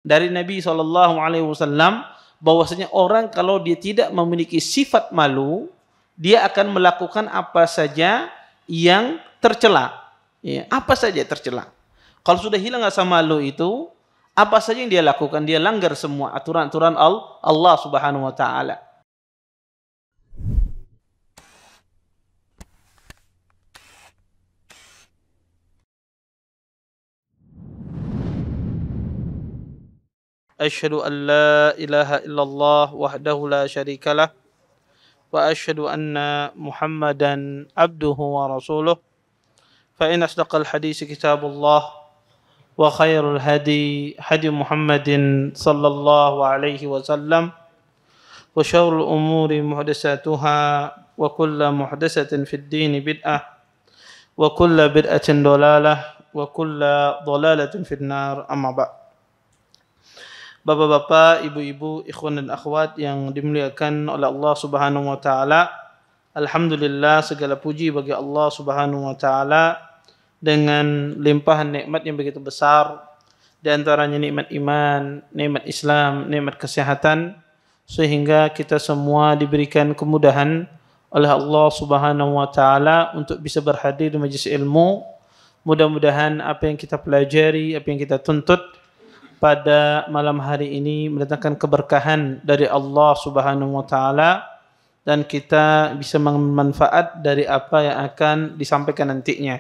dari Nabi SAW bahwasanya orang kalau dia tidak memiliki sifat malu, dia akan melakukan apa saja yang tercela. Ya, apa saja tercela. Kalau sudah hilang rasa malu itu, apa saja yang dia lakukan, dia langgar semua aturan-aturan Allah Subhanahu wa taala. Asyhadu an la ilaha illallah wahdahu la syarika lah wa asyhadu anna Muhammadan abduhu wa rasuluh. Fa in asdaqal hadits kitabullah wa khairul hadi Muhammadin sallallahu alaihi wasallam wa syarrul umuri muhdatsatuha wa kullu muhdatsatin fid din bid'ah wa kullu bid'atin dhalalah wa kullu dhalalatin fin nar. Amma ba'd. Bapak-bapak, ibu-ibu, ikhwan dan akhwat yang dimuliakan oleh Allah Subhanahu wa taala. Alhamdulillah, segala puji bagi Allah Subhanahu wa taala dengan limpahan nikmat yang begitu besar, di antaranya nikmat iman, nikmat Islam, nikmat kesehatan, sehingga kita semua diberikan kemudahan oleh Allah Subhanahu wa taala untuk bisa berhadir di majelis ilmu. Mudah-mudahan apa yang kita pelajari, apa yang kita tuntut pada malam hari ini mendatangkan keberkahan dari Allah Subhanahu wa taala dan kita bisa bermanfaat dari apa yang akan disampaikan nantinya.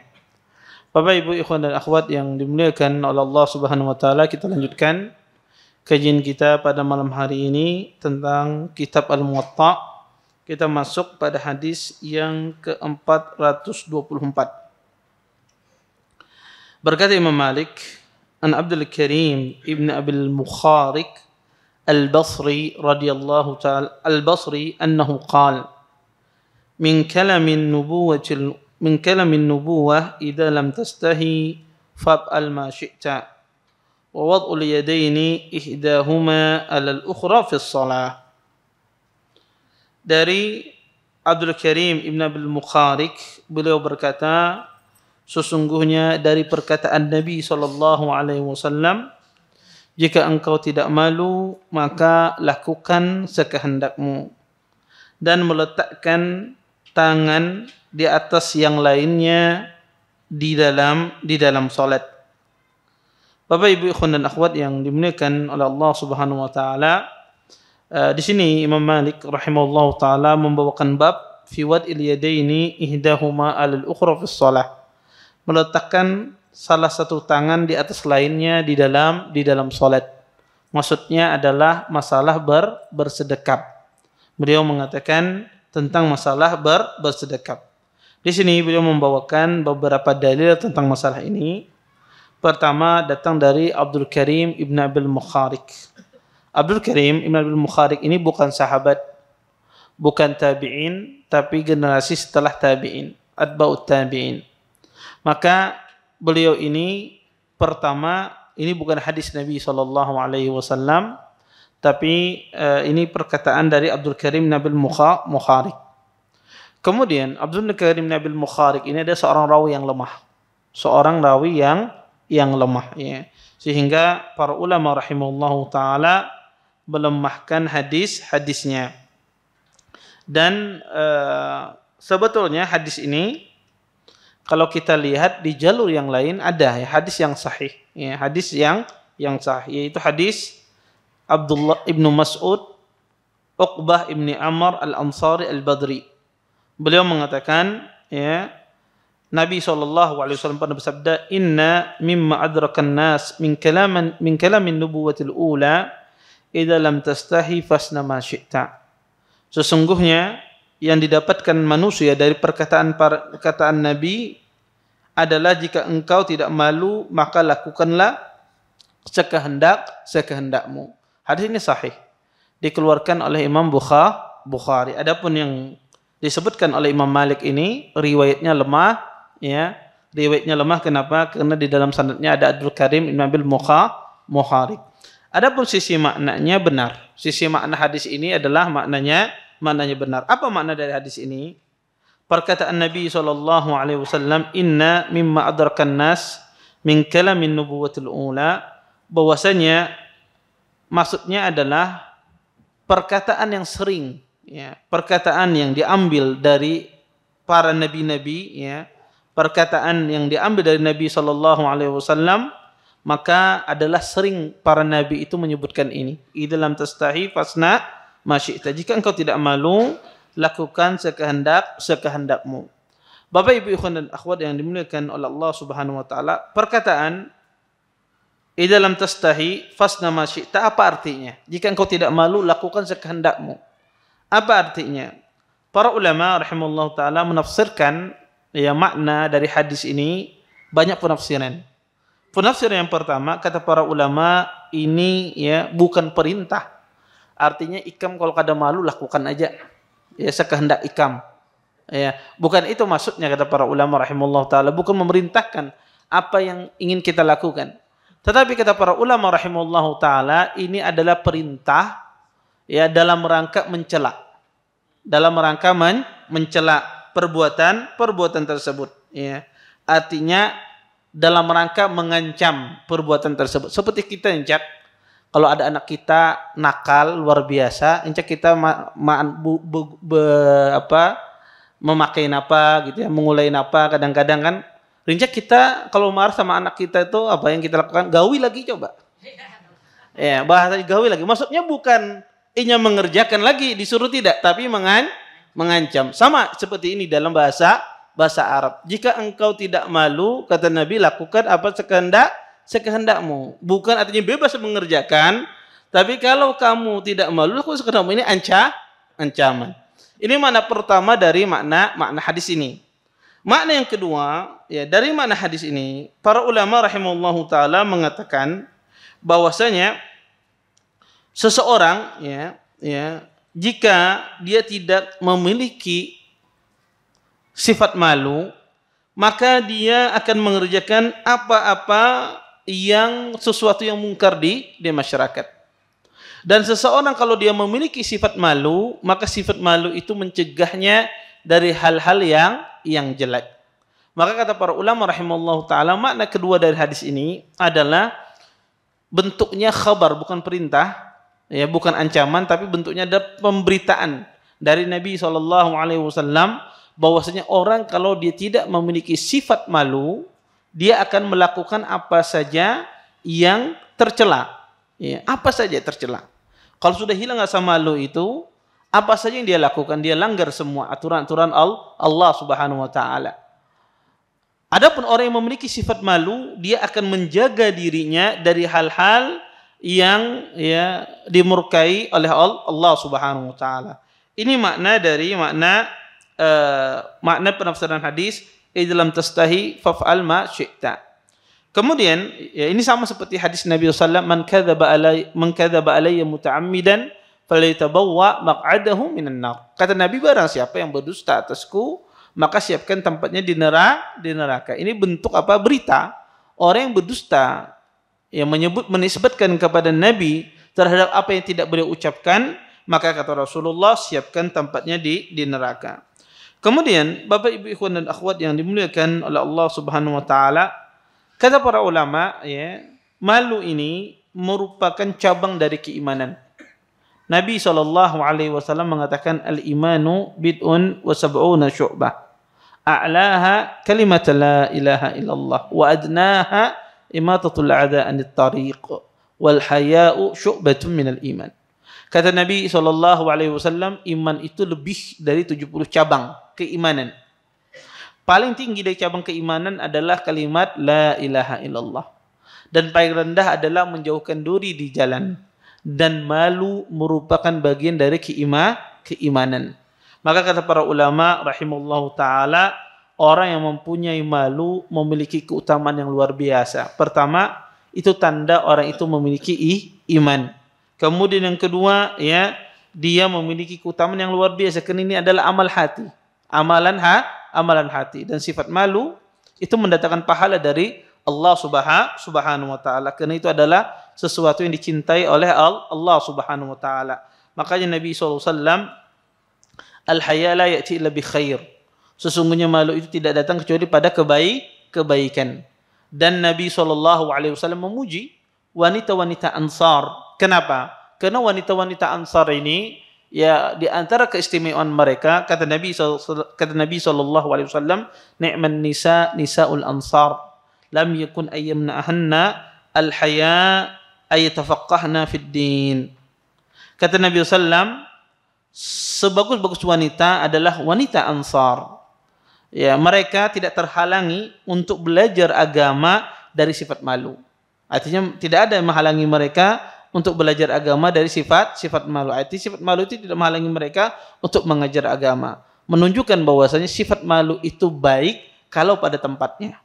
Bapak, Ibu, ikhwan dan akhwat yang dimuliakan oleh Allah Subhanahu wa taala, kita lanjutkan kajian kita pada malam hari ini tentang kitab Al-Muwatta. Kita masuk pada hadis yang ke-424. Berkata Imam Malik, an Abdul Karim ibn Abil Mukharik Al-Basri radhiyallahu ta'ala Al-Basri annahu qala min kalamin nubuwah idza lam tastahi fa'al ma syi'ta wa wad'ul yadaini ihdahuma 'ala al-ukhra fi shalah. Dari Abdul Karim ibn Abil Mukharik, beliau berkata, sesungguhnya dari perkataan Nabi SAW, jika engkau tidak malu, maka lakukan sekehendakmu dan meletakkan tangan di atas yang lainnya di dalam salat. Bapak, Ibu, ikhwan dan akhwat yang dimuliakan oleh Allah Subhanahu wa taala, di sini Imam Malik rahimahullah taala membawakan bab fi wad'il yadaini ihdahuma 'alal ukhra fi shalah. Meletakkan salah satu tangan di atas lainnya di dalam salat. Maksudnya adalah masalah bersedekap. Beliau mengatakan tentang masalah bersedekap. Di sini beliau membawakan beberapa dalil tentang masalah ini. Pertama datang dari Abdul Karim ibn Abil Mukharik. Abdul Karim ibn Abil Mukharik ini bukan sahabat, bukan tabi'in, tapi generasi setelah tabi'in, atba'ut tabi'in. Maka beliau ini pertama, ini bukan hadis Nabi SAW, tapi ini perkataan dari Abdul Karim Nabil Mukharik. Kemudian Abdul Karim Nabil Mukharik ini ada seorang rawi yang lemah, yang lemah, ya. Sehingga para ulama rahimahullahu taala melemahkan hadisnya. Dan sebetulnya hadis ini, kalau kita lihat di jalur yang lain ada ya hadis yang sahih, ya, hadis yang sahih, yaitu hadis Abdullah ibnu Mas'ud, Uqbah ibni Amr al-Ansari al-Badri. Beliau mengatakan, ya, Nabi SAW pernah bersabda, inna mimma adrakan nas min kalamin nubuwatil ula idza lam tastahi fasna ma syi'ta. Sesungguhnya yang didapatkan manusia dari perkataan Nabi adalah jika engkau tidak malu, maka lakukanlah sekehendakmu. Hadis ini sahih, dikeluarkan oleh Imam Bukhari. Adapun yang disebutkan oleh Imam Malik ini riwayatnya lemah, ya. Riwayatnya lemah kenapa? Karena di dalam sanadnya ada Abdul Karim ibn Abil Mukharik. Adapun sisi maknanya benar. Sisi makna hadis ini adalah maknanya benar. Apa makna dari hadis ini? Perkataan Nabi SAW, inna mimma adrakan nas min kalamin nubuwatil ula, bahwasanya maksudnya adalah perkataan yang sering, ya, perkataan yang diambil dari para nabi-nabi, ya, perkataan yang diambil dari Nabi sallallahu alaihi wasallam, maka adalah sering para nabi itu menyebutkan ini. Idza lam tastahi fasna ma syi'ta. Jika engkau tidak malu, lakukan sekehendakmu. Bapak Ibu ikhwan dan akhwat yang dimuliakan oleh Allah Subhanahu wa taala, perkataan idza lam tastahi fasna ma syi'ta apa artinya? Jika engkau tidak malu, lakukan sekehendakmu. Apa artinya? Para ulama rahimahullah taala menafsirkan, ya, makna dari hadis ini banyak penafsiran. Penafsiran yang pertama, kata para ulama, ini, ya, bukan perintah. Artinya ikam kalau kada malu lakukan aja, ya, sekehendak ikam. Ya, bukan itu maksudnya, kata para ulama rahimahullah taala, bukan memerintahkan apa yang ingin kita lakukan. Tetapi kata para ulama rahimahullah taala, ini adalah perintah, ya, dalam rangka mencela. Dalam rangka mencela perbuatan tersebut, ya. Artinya dalam rangka mengancam perbuatan tersebut. Seperti kita, Encak, kalau ada anak kita nakal luar biasa, Encak kita memakai apa gitu, ya, mengulai apa, kadang-kadang kan Encak kita kalau marah sama anak kita itu apa yang kita lakukan? Gawi lagi coba. Ya, bahasa gawi lagi. Maksudnya bukan inya mengerjakan lagi, disuruh tidak, tapi mengancam. Sama seperti ini dalam bahasa Arab. Jika engkau tidak malu, kata Nabi, lakukan apa sekehendakmu. Bukan artinya bebas mengerjakan, tapi kalau kamu tidak malu, lakukan sekehendakmu. Ini ancaman. Ini makna pertama dari makna hadis ini. Makna yang kedua, ya, dari makna hadis ini, para ulama rahimahullahu taala mengatakan bahwasanya seseorang, ya, jika dia tidak memiliki sifat malu, maka dia akan mengerjakan apa-apa yang sesuatu yang mungkar di masyarakat. Dan seseorang kalau dia memiliki sifat malu, maka sifat malu itu mencegahnya dari hal-hal yang jelek. Maka kata para ulama rahimallahu taala, makna kedua dari hadis ini adalah bentuknya khabar, bukan perintah, ya, bukan ancaman, tapi bentuknya ada pemberitaan dari Nabi SAW bahwasanya orang kalau dia tidak memiliki sifat malu, dia akan melakukan apa saja yang tercela, ya, apa saja tercela. Kalau sudah hilang rasa malu itu, apa saja yang dia lakukan, dia langgar semua aturan-aturan Allah Subhanahu wa taala. Adapun orang yang memiliki sifat malu, dia akan menjaga dirinya dari hal-hal yang, ya, dimurkai oleh Allah Subhanahu wa taala. Ini makna dari makna penafsiran hadis idza lam tastahi faf'al ma syi'ta. Kemudian, ya, ini sama seperti hadis Nabi sallallahu alaihi wasallam, man kadzaba alayya muta'ammidan falyatabawwa maq'adahu minan nar. Kata Nabi, barang siapa yang berdusta atasku, maka siapkan tempatnya di neraka. Ini bentuk apa? Berita. Orang yang berdusta, yang menisbatkan kepada Nabi terhadap apa yang tidak beliau ucapkan, maka kata Rasulullah, siapkan tempatnya di neraka. Kemudian, Bapak Ibu ikhwan dan akhwat yang dimuliakan oleh Allah Subhanahu wa taala, kata para ulama, ya, malu ini merupakan cabang dari keimanan. Nabi SAW mengatakan al-imanu bid'un wa sab'una syu'bah. A'laha kalimat la ilaha illallah wa adnaha imatatul a'da anit tariq wal haya'u syu'batun minal iman. Kata Nabi SAW, iman itu lebih dari 70 cabang keimanan. Paling tinggi dari cabang keimanan adalah kalimat la ilaha illallah. Dan paling rendah adalah menjauhkan duri di jalan. Dan malu merupakan bagian dari keimanan. Maka kata para ulama rahimahullahu ta'ala, orang yang mempunyai malu memiliki keutamaan yang luar biasa. Pertama, itu tanda orang itu memiliki iman. Kemudian yang kedua, ya, dia memiliki keutamaan yang luar biasa. Karena ini adalah amal hati. Amalan hati. Dan sifat malu itu mendatangkan pahala dari Allah Subhanahu wa taala. Karena itu adalah sesuatu yang dicintai oleh Allah Subhanahu wa taala. Makanya Nabi SAW, al-haya la ya'ti illa bi khair. Sesungguhnya malu itu tidak datang kecuali pada kebaikan. Dan Nabi SAW memuji wanita-wanita Ansar Kenapa? Karena wanita-wanita Ansar ini, ya di antara keistimewaan mereka, kata Nabi sallallahu alaihi wasallam, ni'man nisa nisaul ansar, lam yakun ayyamna'ahanna al-haya ay tafaqqahna fid din. Kata Nabi sallam, sebagus-bagus wanita adalah wanita Ansar. Ya, mereka tidak terhalangi untuk belajar agama dari sifat malu. Artinya tidak ada yang menghalangi mereka untuk belajar agama dari sifat malu. Artinya sifat malu itu tidak menghalangi mereka untuk mengajar agama. Menunjukkan bahwasanya sifat malu itu baik kalau pada tempatnya.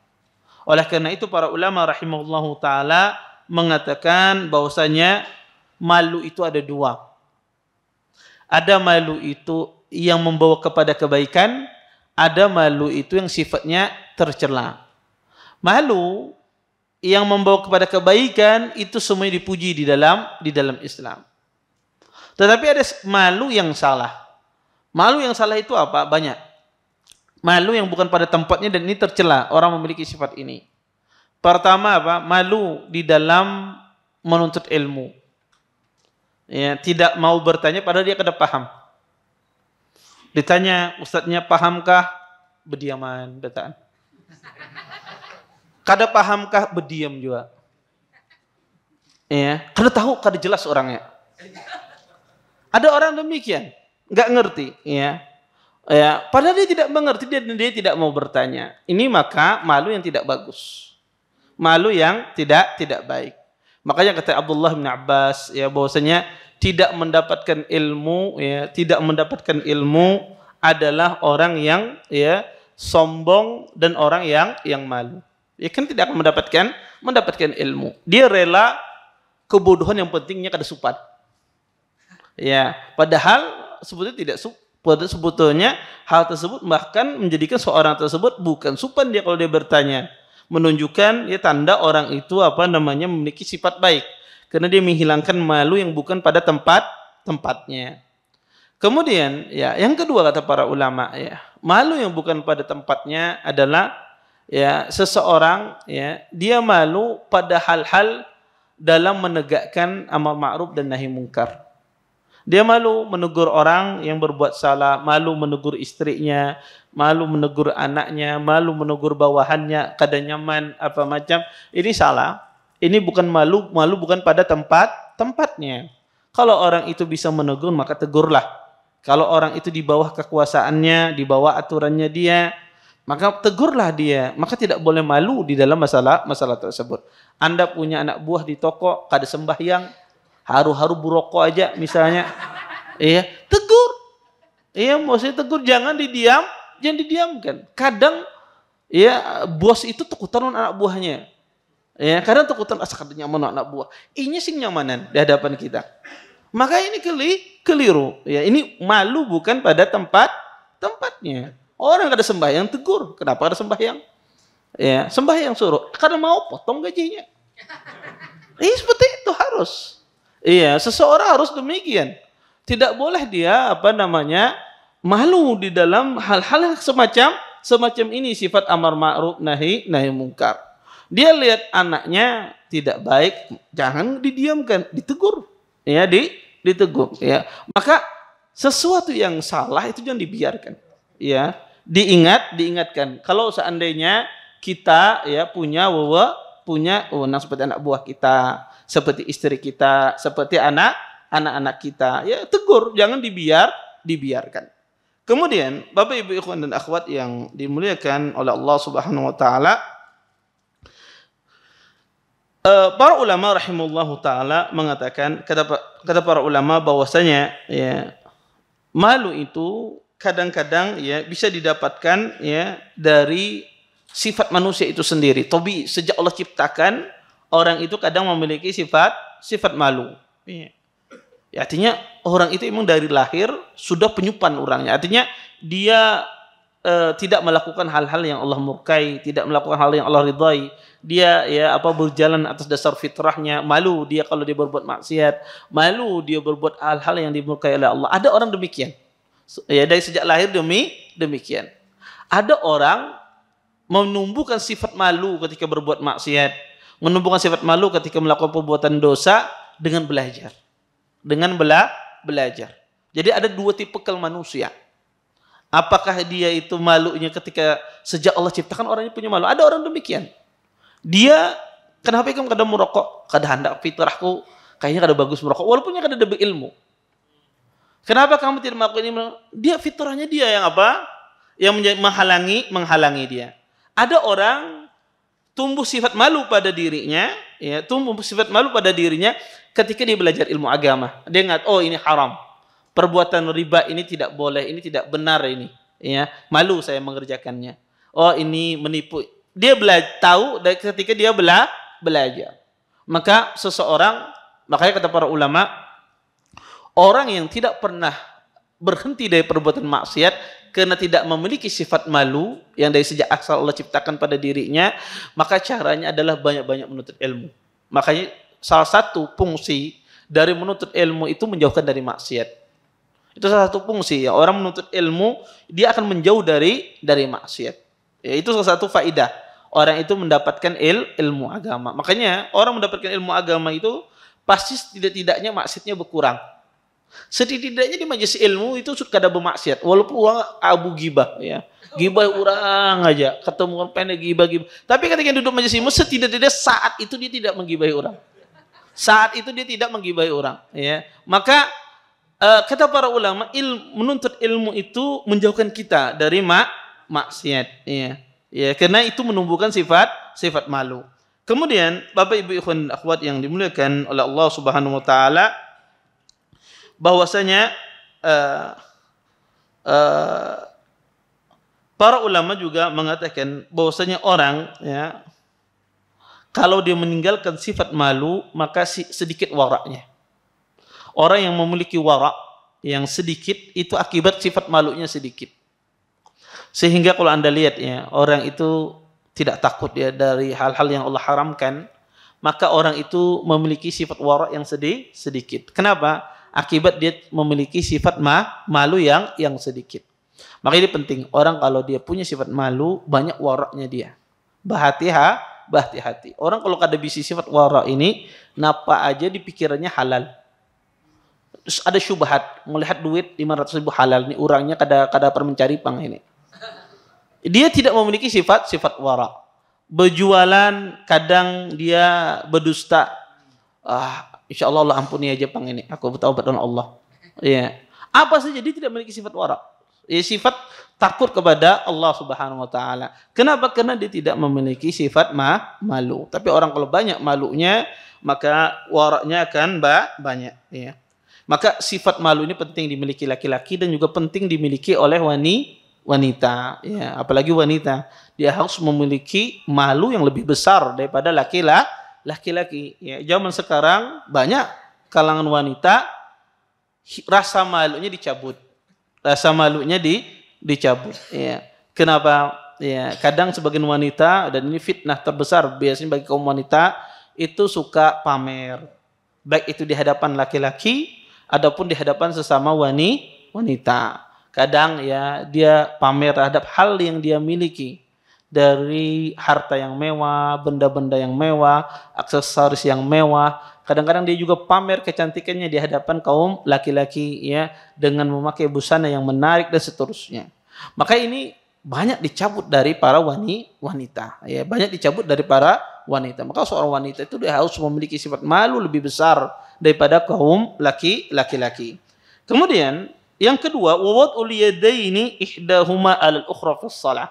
Oleh karena itu para ulama rahimahullahu taala mengatakan bahwasanya malu itu ada dua. Ada malu itu yang membawa kepada kebaikan, ada malu itu yang sifatnya tercela. Malu yang membawa kepada kebaikan itu semuanya dipuji di dalam Islam. Tetapi ada malu yang salah. Malu yang salah itu apa? Banyak. Malu yang bukan pada tempatnya dan ini tercela. Orang memiliki sifat ini. Pertama apa? Malu di dalam menuntut ilmu. Ya, tidak mau bertanya padahal dia kada paham. Ditanya, ustadznya pahamkah? Berdiaman, betaan. Kada pahamkah? Berdiam juga. Ya, kada tahu, kada jelas orangnya. Ada orang demikian, nggak ngerti, ya. Ya, padahal dia tidak mengerti, dia tidak mau bertanya. Ini maka malu yang tidak bagus. Malu yang tidak baik. Makanya kata Abdullah bin Abbas, ya, bahwasanya tidak mendapatkan ilmu, ya, tidak mendapatkan ilmu adalah orang yang, ya, sombong dan orang yang malu. Ya kan tidak akan mendapatkan ilmu. Dia rela kebodohan yang pentingnya kada sopan. Ya, padahal sebetulnya sebetulnya hal tersebut bahkan menjadikan seorang tersebut bukan sopan dia kalau dia bertanya. Menunjukkan ya tanda orang itu memiliki sifat baik. Karena dia menghilangkan malu yang bukan pada tempatnya. Kemudian ya yang kedua kata para ulama, ya, malu yang bukan pada tempatnya adalah ya seseorang, ya, dia malu pada hal-hal dalam menegakkan amar ma'ruf dan nahi mungkar. Dia malu menegur orang yang berbuat salah, malu menegur istrinya, malu menegur anaknya, malu menegur bawahannya, kada nyaman apa macam. Ini salah. Ini bukan malu bukan pada tempatnya. Kalau orang itu bisa menegur maka tegurlah. Kalau orang itu di bawah kekuasaannya, di bawah aturannya dia, maka tegurlah dia. Maka tidak boleh malu di dalam masalah tersebut. Anda punya anak buah di toko, kada sembahyang, haru-haru buroko aja misalnya, iya, tegur, iya, maksudnya tegur, jangan didiamkan. Kadang, ya, bos itu takutan anak buahnya, ya, kadang takutan asa kada nyaman anak buah, ini sing nyamanan di hadapan kita. Maka ini keliru, ya, ini malu bukan pada tempatnya. Orang kada sembahyang tegur, kenapa kada sembahyang? Ya, sembahyang suruh, kada mau potong gajinya. Ini seperti itu harus. Iya, seseorang harus demikian. Tidak boleh dia malu di dalam hal-hal semacam ini, sifat amar ma'ruf nahi mungkar. Dia lihat anaknya tidak baik, jangan didiamkan, ditegur. Ya, ditegur, ya. Maka sesuatu yang salah itu jangan dibiarkan. Ya, diingatkan. Kalau seandainya kita, ya, punya wewenang seperti anak buah kita, seperti istri kita, seperti anak-anak kita, ya tegur, jangan dibiarkan. Kemudian Bapak Ibu ikhwan dan akhwat yang dimuliakan oleh Allah Subhanahu wa taala, para ulama rahimahullahu taala mengatakan, kata para ulama bahwasanya, ya, malu itu kadang-kadang, ya, bisa didapatkan, ya, dari sifat manusia itu sendiri. Tobi sejak Allah ciptakan, orang itu kadang memiliki sifat malu. Ya, artinya orang itu memang dari lahir sudah penyupan orangnya. Artinya dia tidak melakukan hal-hal yang Allah murkai, tidak melakukan hal yang Allah ridhai. Dia, ya, berjalan atas dasar fitrahnya. Malu dia kalau dia berbuat maksiat, malu dia berbuat hal-hal yang dimurkai oleh Allah. Ada orang demikian. Ya, dari sejak lahir demikian. Ada orang menumbuhkan sifat malu ketika berbuat maksiat, menumbuhkan sifat malu ketika melakukan perbuatan dosa, dengan belajar. Dengan belajar. Jadi ada dua tipe manusia. Apakah dia itu malunya ketika sejak Allah ciptakan orangnya punya malu? Ada orang demikian. Dia kenapa kamu kadang merokok? Kadang hendak fitrahku kayaknya kadang bagus merokok walaupun kadang ada ilmu. Kenapa kamu tidak melakukan ini? Dia fitrahnya dia yang apa? Yang menghalangi dia. Ada orang tumbuh sifat malu pada dirinya, ya, ketika dia belajar ilmu agama. Dia ingat, oh ini haram. Perbuatan riba ini tidak boleh, ini tidak benar ini, ya. Malu saya mengerjakannya. Oh, ini menipu. Dia tahu dari ketika dia belajar. Maka makanya kata para ulama, orang yang tidak pernah berhenti dari perbuatan maksiat karena tidak memiliki sifat malu yang dari sejak asal Allah ciptakan pada dirinya, maka caranya adalah banyak-banyak menuntut ilmu. Makanya salah satu fungsi dari menuntut ilmu itu menjauhkan dari maksiat. Itu salah satu fungsi ya, orang menuntut ilmu dia akan menjauh dari maksiat. Ya, itu salah satu faidah orang itu mendapatkan ilmu agama. Makanya orang mendapatkan ilmu agama itu pasti tidak-tidaknya maksiatnya berkurang. Setidaknya di majelis ilmu itu sudah ada bermaksiat, walaupun orang abu gibah ya. Gibah orang aja, ketemu orang pendek gibah. Tapi ketika duduk majelis ilmu setidaknya saat itu dia tidak menggibahi orang. Saat itu dia tidak menggibahi orang, ya. Maka kata para ulama, menuntut ilmu itu menjauhkan kita dari maksiat, ya. Ya, karena itu menumbuhkan sifat malu. Kemudian Bapak Ibu ikhwan dan akhwat yang dimuliakan oleh Allah Subhanahu wa taala, bahwasanya para ulama juga mengatakan bahwasanya orang ya kalau dia meninggalkan sifat malu maka sedikit waraknya. Orang yang memiliki warak yang sedikit itu akibat sifat malunya sedikit. Sehingga kalau Anda lihat ya, orang itu tidak takut ya dari hal-hal yang Allah haramkan, maka orang itu memiliki sifat warak yang sedikit. Kenapa? Akibat dia memiliki sifat malu yang sedikit. Makanya ini penting, orang kalau dia punya sifat malu, banyak waraknya dia. Berhati-hati. Orang kalau kada bisa sifat warak ini, napa aja di pikirannya halal. Terus ada syubhat, melihat duit 500.000 halal, ini orangnya kada mencari pang ini. Dia tidak memiliki sifat warak. Berjualan, kadang dia berdusta. Insya Allah Allah ampuni aja pang ini. Aku bertaubat dengan Allah. Ya. Apa saja dia tidak memiliki sifat warak. Ya, sifat takut kepada Allah Subhanahu wa taala. Kenapa? Karena dia tidak memiliki sifat malu. Tapi orang kalau banyak malunya, maka waraknya akan banyak, ya. Maka sifat malu ini penting dimiliki laki-laki dan juga penting dimiliki oleh wanita, ya. Apalagi wanita, dia harus memiliki malu yang lebih besar daripada laki-laki. Ya, zaman sekarang banyak kalangan wanita rasa malunya dicabut. Ya. Kenapa? Ya, kadang sebagian wanita, dan ini fitnah terbesar biasanya bagi kaum wanita, itu suka pamer. Baik itu di hadapan laki-laki adapun di hadapan sesama wanita. Kadang ya dia pamer terhadap hal yang dia miliki, dari harta yang mewah, benda-benda yang mewah, aksesoris yang mewah. Kadang-kadang dia juga pamer kecantikannya di hadapan kaum laki-laki, ya, dengan memakai busana yang menarik dan seterusnya. Maka ini banyak dicabut dari para wanita, ya, banyak dicabut dari para wanita. Maka seorang wanita itu dia harus memiliki sifat malu lebih besar daripada kaum laki-laki. Kemudian yang kedua, wawad'ul yadaini ihdahuma 'alal ukhra fi shalah.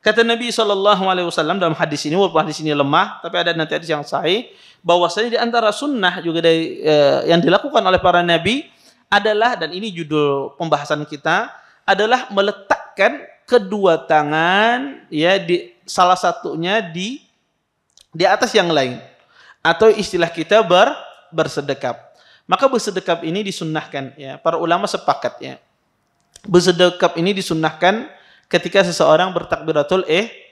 Kata Nabi SAW dalam hadis ini, walaupun hadis ini lemah, tapi ada nanti hadis yang sahih, bahwasanya di antara sunnah juga dari yang dilakukan oleh para nabi adalah, dan ini judul pembahasan kita, adalah meletakkan kedua tangan, ya, di salah satunya di atas yang lain, atau istilah kita bersedekap. Maka bersedekap ini disunnahkan, ya. Para ulama sepakat, ya. Bersedekap ini disunnahkan ketika seseorang bertakbiratul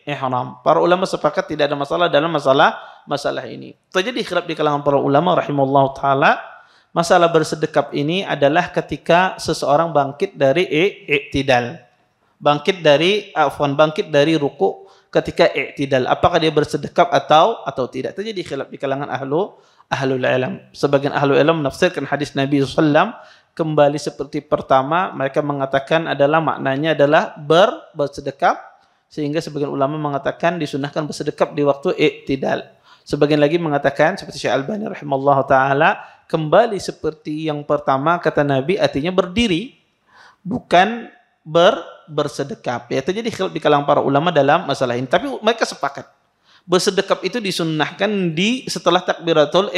ihram. Para ulama sepakat tidak ada masalah dalam masalah ini. Terjadi khilaf di kalangan para ulama rahimallahu taala. Masalah bersedekap ini adalah ketika seseorang bangkit dari i'tidal. Bangkit dari ruku ketika i'tidal, apakah dia bersedekap atau tidak. Terjadi khilaf di kalangan ahlul ilm. Sebagian ahlul ilm menafsirkan hadis Nabi SAW kembali seperti pertama, mereka mengatakan adalah maknanya adalah bersedekap, sehingga sebagian ulama mengatakan disunahkan bersedekap di waktu i'tidal. Sebagian lagi mengatakan seperti Syekh Albani rahimallahu taala, kembali seperti yang pertama kata Nabi artinya berdiri, bukan bersedekap. Ya, terjadi khilaf di kalangan para ulama dalam masalah ini, tapi mereka sepakat bersedekap itu disunnahkan setelah takbiratul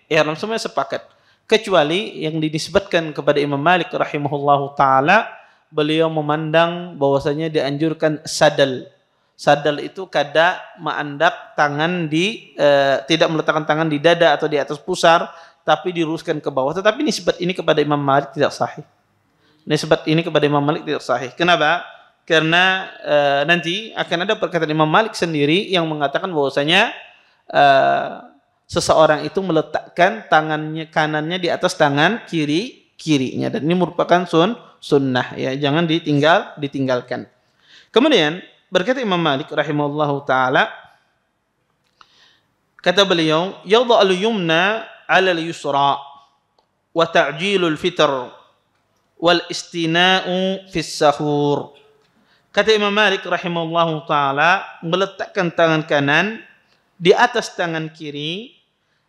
ihram, semuanya sepakat. Kecuali yang dinisbatkan kepada Imam Malik rahimahullahu taala, beliau memandang bahwasanya dianjurkan sadal. Sadal itu kada mengandak tangan tidak meletakkan tangan di dada atau di atas pusar, tapi diluruskan ke bawah. Tetapi nisbat ini kepada Imam Malik tidak sahih. Nisbat ini kepada Imam Malik tidak sahih. Kenapa? Karena nanti akan ada perkataan Imam Malik sendiri yang mengatakan bahwasanya seseorang itu meletakkan tangannya kanannya di atas tangan kirinya, dan ini merupakan sunnah, ya, jangan ditinggalkan. Kemudian berkata Imam Malik rahimahullahu taala, kata beliau, yadha'ul yumna 'ala al-yusra wa ta'jilul fitr wal istina'u fi sahur. Kata Imam Malik rahimahullahu taala, meletakkan tangan kanan di atas tangan kiri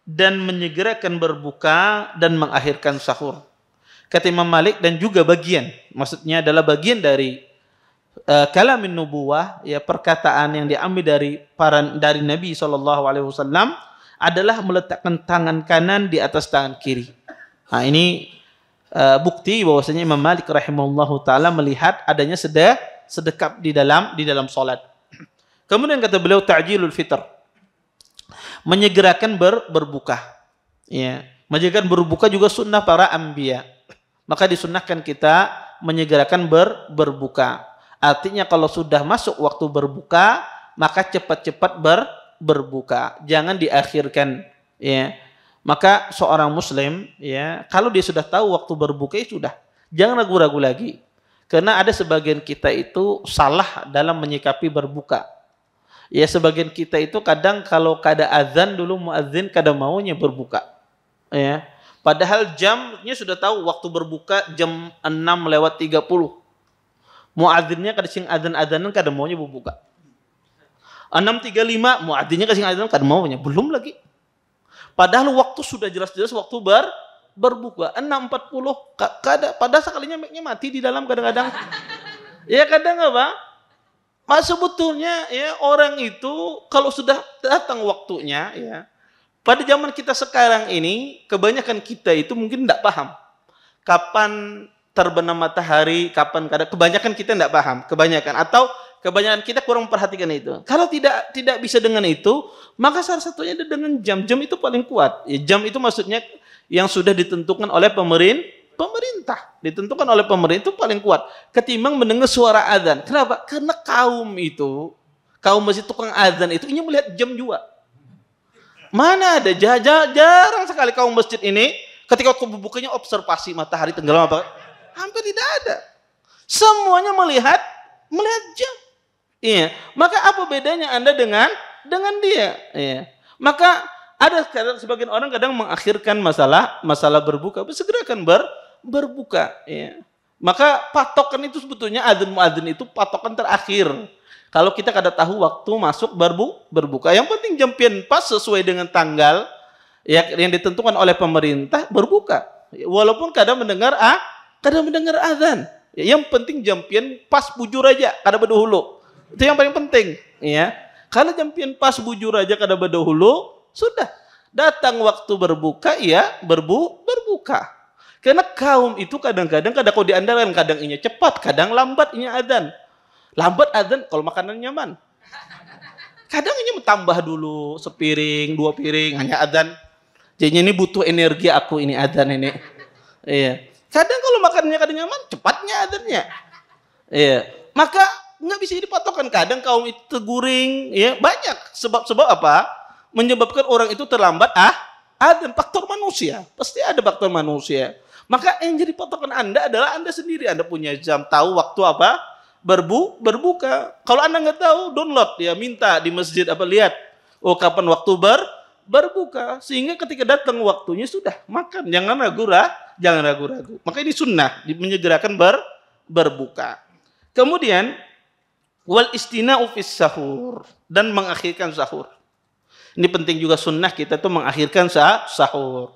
dan menyegerakan berbuka dan mengakhirkan sahur. Kata Imam Malik, dan juga bagian, maksudnya adalah bagian dari kalamin nubuwah, ya, perkataan yang diambil dari Nabi SAW adalah meletakkan tangan kanan di atas tangan kiri. Nah, ini bukti bahwasanya Imam Malik rahimahullahu taala melihat adanya sedekap di dalam salat. Kemudian kata beliau, ta'jilul fitr, menyegerakan berbuka. Ya, menyegerakan berbuka juga sunnah para anbiya. Maka disunnahkan kita menyegerakan berbuka. Artinya kalau sudah masuk waktu berbuka, maka cepat-cepat berbuka, jangan diakhirkan, ya. Maka seorang muslim, ya, kalau dia sudah tahu waktu berbuka, ya sudah, jangan ragu-ragu lagi. Karena ada sebagian kita itu salah dalam menyikapi berbuka. Ya, sebagian kita itu kadang kalau kada azan dulu muadzin kada maunya berbuka. Ya. Padahal jamnya sudah tahu waktu berbuka jam 6:30. Muadzinnya kada sing adzan-adzanan kada maunya berbuka. 6:35 muadzinnya kada sing adzan kada maunya, belum lagi. Padahal waktu sudah jelas-jelas waktu berbuka. 6:40 kada, padahal sekalinya mic-nya mati di dalam kadang-kadang. Ya kadang apa? Sebetulnya ya orang itu kalau sudah datang waktunya, ya. Pada zaman kita sekarang ini kebanyakan kita itu mungkin tidak paham kapan terbenam matahari, kapan kebanyakan kita tidak paham, kebanyakan kita kurang memperhatikan itu. Kalau tidak bisa dengan itu, maka salah satunya dengan jam itu paling kuat. Ya, jam itu maksudnya yang sudah ditentukan oleh pemerintah, ditentukan oleh pemerintah itu paling kuat ketimbang mendengar suara azan. Kenapa? Karena kaum masjid tukang azan itu ingin melihat jam juga. Mana ada jarang sekali kaum masjid ini ketika bukanya observasi matahari tenggelam apa? Hampir tidak ada. Semuanya melihat jam. Iya. Maka apa bedanya Anda dengan dia? Iya. Maka ada sebagian orang kadang mengakhirkan masalah berbuka, segerakan berbuka. Iya. Maka patokan itu sebetulnya adzan muadzin itu patokan terakhir. Kalau kita kada tahu waktu masuk berbuka, yang penting jam pian pas sesuai dengan tanggal yang ditentukan oleh pemerintah berbuka. Walaupun kadang mendengar azan. Yang penting jam pian pas bujur aja, kada berdahulu. Itu yang paling penting, ya. Kalau jam pian pas bujur aja kada berdahulu, sudah. Datang waktu berbuka, ya berbuka. Karena kaum itu kadang-kadang kau diandalkan, kadang inya cepat, kadang lambat inya azan. Lambat azan kalau makanan nyaman. Kadang inya tambah dulu sepiring, 2 piring hanya azan. Jadi ini butuh energi aku ini azan ini. Iya. Kadang kalau makanannya kadang nyaman, cepatnya azannya. Iya. Maka nggak bisa dipatokan. Kadang kaum itu teguring, ya banyak sebab apa? Menyebabkan orang itu terlambat azan. Faktor manusia, pasti ada faktor manusia. Maka yang jadi patokan Anda adalah Anda sendiri. Anda punya jam, tahu waktu apa? Berbuka. Kalau Anda nggak tahu, download ya, minta di masjid lihat. Oh, kapan waktu berbuka, sehingga ketika datang waktunya sudah makan. Jangan ragu-ragu. Maka ini sunnah menyegerakan berbuka. Kemudian wal istina'u fis sahur, dan mengakhirkan sahur. Ini penting juga, sunnah kita tuh mengakhirkan sahur.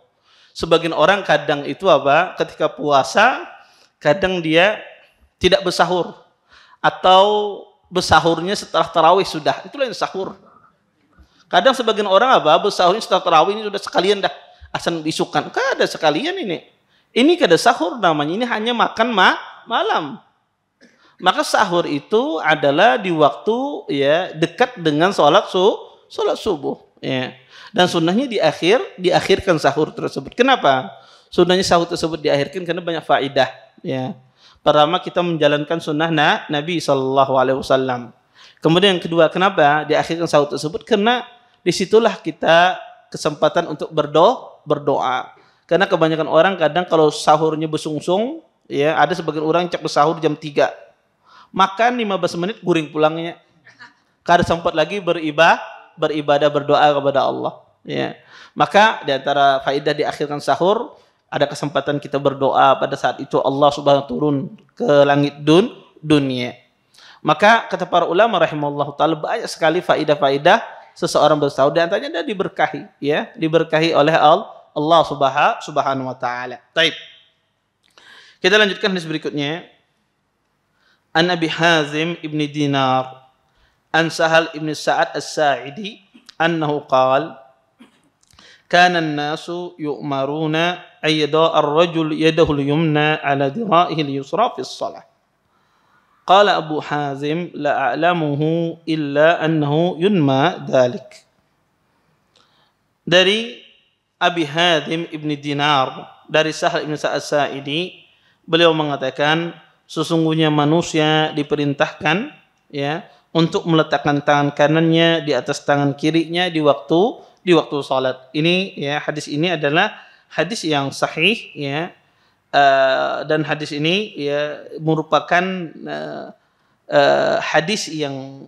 Sebagian orang kadang itu ketika puasa kadang dia tidak bersahur atau bersahurnya setelah tarawih sudah. Itulah yang sahur. Kadang sebagian orang bersahurnya setelah tarawih, ini sudah sekalian dah asan isukan. Kada sekalian ini. Ini kada sahur namanya. Ini hanya makan malam. Maka sahur itu adalah di waktu ya dekat dengan sholat subuh. Ya. Dan sunnahnya diakhirkan sahur tersebut. Kenapa? Sunnahnya sahur tersebut diakhirkan karena banyak faedah. Ya. Pertama, kita menjalankan sunnah Nabi SAW. Kemudian yang kedua, kenapa diakhirkan sahur tersebut? Karena disitulah kita kesempatan untuk berdoa. Karena kebanyakan orang kadang kalau sahurnya bersungsung, ya ada sebagian orang cak bersahur jam 3. Makan 15 menit guring pulangnya. Kada sempat lagi beribadah berdoa kepada Allah. Ya. Maka di antara faedah diakhirkan sahur, ada kesempatan kita berdoa. Pada saat itu Allah Subhanahu turun ke langit dunia. Maka kata para ulama rahimahullah ta'ala, banyak sekali faedah-faedah seseorang bersahur. Di antaranya dia diberkahi, ya, diberkahi oleh Allah Subhanahu wa ta'ala. Baik. Kita lanjutkan hadis berikutnya. An Abi Hazim ibn Dinar an Sahal ibn Sa'ad as-Sa'idi annahu qala kana an-nasu yu'maruna ay yada'a ar-rajul yadahu al-yumna 'ala dira'ihi al-yusra fi as-salah. Qala Abu Hazim la a'lamuhu illa annahu yunma dhalik. Dari Abi Hazim ibn Dinar, dari Sahal ibn Sa'ad as-Sa'idi, beliau mengatakan sesungguhnya manusia diperintahkan ya untuk meletakkan tangan kanannya di atas tangan kirinya di waktu salat. Ini ya, hadis ini adalah hadis yang sahih ya, dan hadis ini ya merupakan hadis yang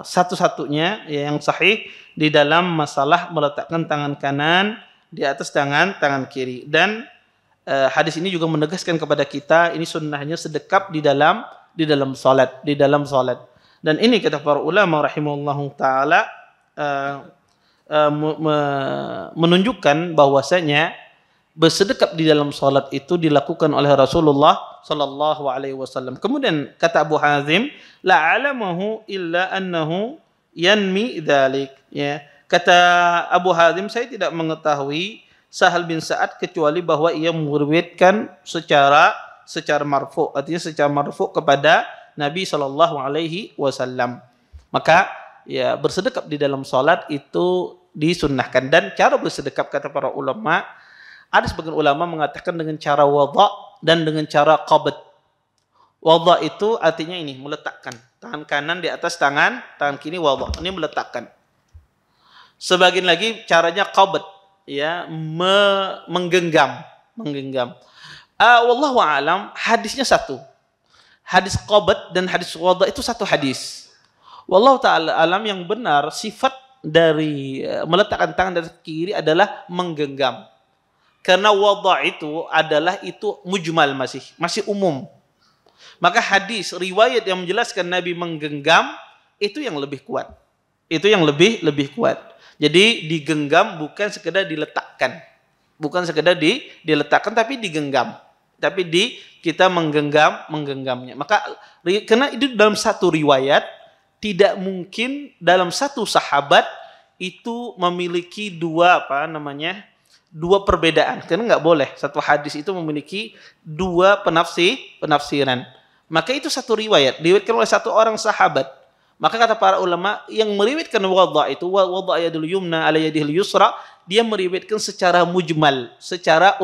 satu-satunya ya, yang sahih di dalam masalah meletakkan tangan kanan di atas tangan kiri. Dan hadis ini juga menegaskan kepada kita ini sunnahnya sedekap di dalam salat. Dan ini kata para ulama rahimahullahu taala menunjukkan bahwasanya bersedekap di dalam salat itu dilakukan oleh Rasulullah sallallahu alaihi wasallam. Kemudian kata Abu Hazim, la alamahu illa annahu yanmi dzalik. Ya, kata Abu Hazim, saya tidak mengetahui Sahal bin Sa'ad kecuali bahwa ia meriwayatkan secara marfu', artinya secara marfu' kepada Nabi sallallahu alaihi wasallam. Maka ya bersedekap di dalam salat itu disunnahkan. Dan cara bersedekap kata para ulama, ada sebagian ulama mengatakan dengan cara wada' dan dengan cara qabd. Wada' itu artinya ini, meletakkan tangan kanan di atas tangan kiri, wada'. Ini meletakkan. Sebagian lagi caranya qabd, ya, menggenggam. Wallahu a'lam, hadisnya satu. Hadis qabd dan hadis wada' itu satu hadis. Wallahu ta'ala alam, yang benar sifat dari meletakkan tangan dari kiri adalah menggenggam. Karena wada' itu adalah mujmal, masih umum. Maka hadis riwayat yang menjelaskan Nabi menggenggam itu yang lebih kuat. Itu yang lebih kuat. Jadi digenggam bukan sekedar diletakkan. Bukan sekedar diletakkan tapi digenggam. Tapi kita menggenggamnya. Maka karena itu dalam satu riwayat, tidak mungkin dalam satu sahabat itu memiliki dua perbedaan. Karena nggak boleh satu hadis itu memiliki dua penafsiran. Maka itu satu riwayat, diriwayatkan oleh satu orang sahabat. Maka kata para ulama yang meriwayatkan wada' itu, wada' yadul yumna ala yadihil yusra, dia meriwayatkan secara mujmal, secara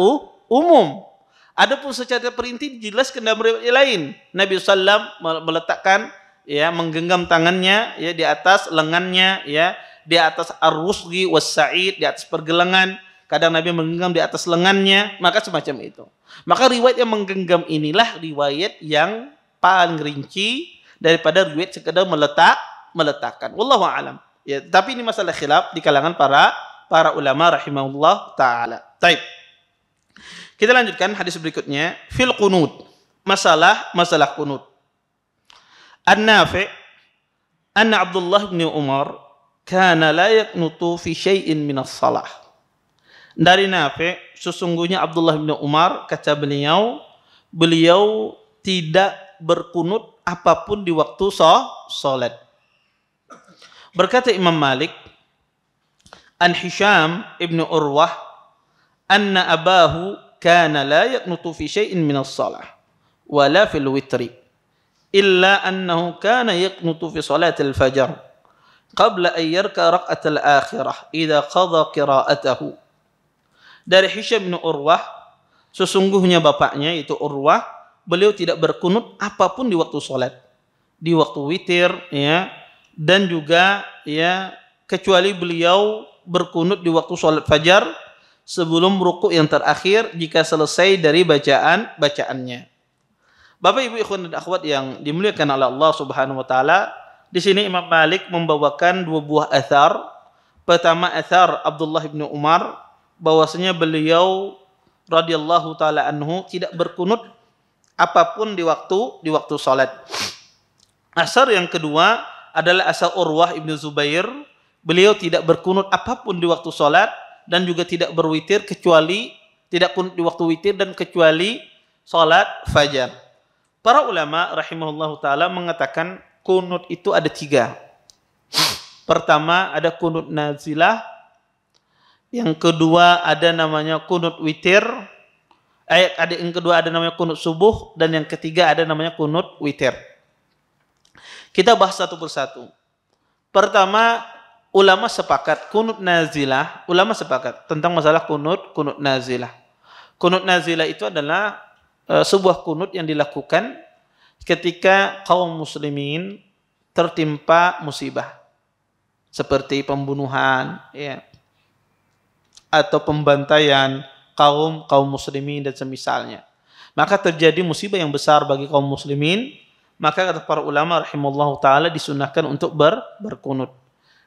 umum. Adapun secara perinci dijelaskan dalam riwayat lain. Nabi sallam meletakkan ya, menggenggam tangannya ya di atas lengannya ya, di atas ar-rusghi was-sa'id, di atas pergelangan. Kadang Nabi menggenggam di atas lengannya, maka semacam itu. Maka riwayat yang menggenggam inilah riwayat yang paling rinci daripada riwayat sekedar meletakkan. Wallahu a'lam. Ya, tapi ini masalah khilaf di kalangan para ulama rahimahullah taala. Baik. Kita lanjutkan hadis berikutnya, fil qunut. Masalah qunut. An-Nafi' anna Abdullah bin Umar kana la yaqnutu fi syai'in min as-salah. Dari Nafi', sesungguhnya Abdullah bin Umar, kata beliau tidak berkunut apapun di waktu salat. Berkata Imam Malik, an Hisham ibn Urwah anna abahu kana la yaqnutu fi syai'in min as-salah wala fil witri illa annahu kana yaqnutu fi salatil fajr qabla an yarka rak'atal akhirah idza qada qira'atahu. Dari Hisham bin Urwah, sesungguhnya bapaknya itu Urwah, beliau tidak berkunut apapun di waktu salat, di waktu witir, ya, dan juga ya kecuali beliau berkunut di waktu salat fajar sebelum rukuk yang terakhir jika selesai dari bacaannya. Bapak Ibu ikhwan dan akhwat yang dimuliakan oleh Allah Subhanahu wa taala, di sini Imam Malik membawakan dua buah athar. Pertama athar Abdullah bin Umar bahwasanya beliau radhiyallahu taala anhu tidak berkunut apapun di waktu salat. Asar yang kedua adalah asar Urwah ibnu Zubair, beliau tidak berkunut apapun di waktu salat dan juga tidak berwitir kecuali tidak kunut di waktu witir dan kecuali salat fajar. Para ulama rahimahullahu taala mengatakan kunut itu ada 3. Pertama ada kunut nazilah, yang kedua ada namanya kunut witir, yang kedua ada namanya kunut subuh, dan yang ketiga ada namanya kunut witir. Kita bahas satu persatu. Pertama, ulama sepakat kunut nazilah, ulama sepakat tentang masalah kunut nazilah. Kunut nazilah itu adalah sebuah kunut yang dilakukan ketika kaum muslimin tertimpa musibah seperti pembunuhan, ya, atau pembantaian kaum muslimin dan semisalnya. Maka terjadi musibah yang besar bagi kaum muslimin, maka kata para ulama rahimallahu taala disunahkan untuk berkunut.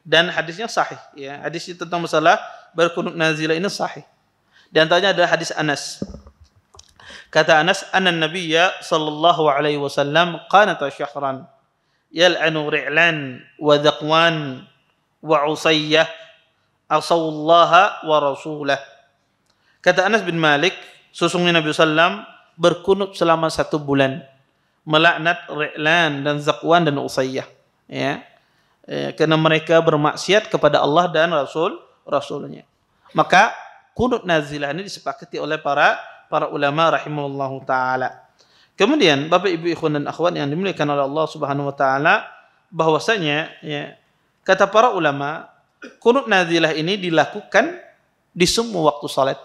Dan hadisnya sahih, ya. Hadis tentang masalah berkunut nazilah ini sahih. Di antaranya adalah hadis Anas. Kata Anas, anna Nabiyya sallallahu alaihi wasallam qanata syahran yal'anu ri'lan wa dhaqwan wa usayyah asawallaha wa rasulah. Kata Anas bin Malik, sesungguhnya Nabi sallam berkunut selama 1 bulan, melaknat Ri'lan dan Zakwan dan Usayyah, ya. Karena mereka bermaksiat kepada Allah dan Rasulnya. Maka kunut nazilah ini disepakati oleh para ulama rahimahullahu taala. Kemudian Bapak Ibu ikhwan dan akhwat yang dimuliakan oleh Allah Subhanahu wa taala, bahwasanya, ya, kata para ulama, kunut nazilah ini dilakukan di semua waktu salat,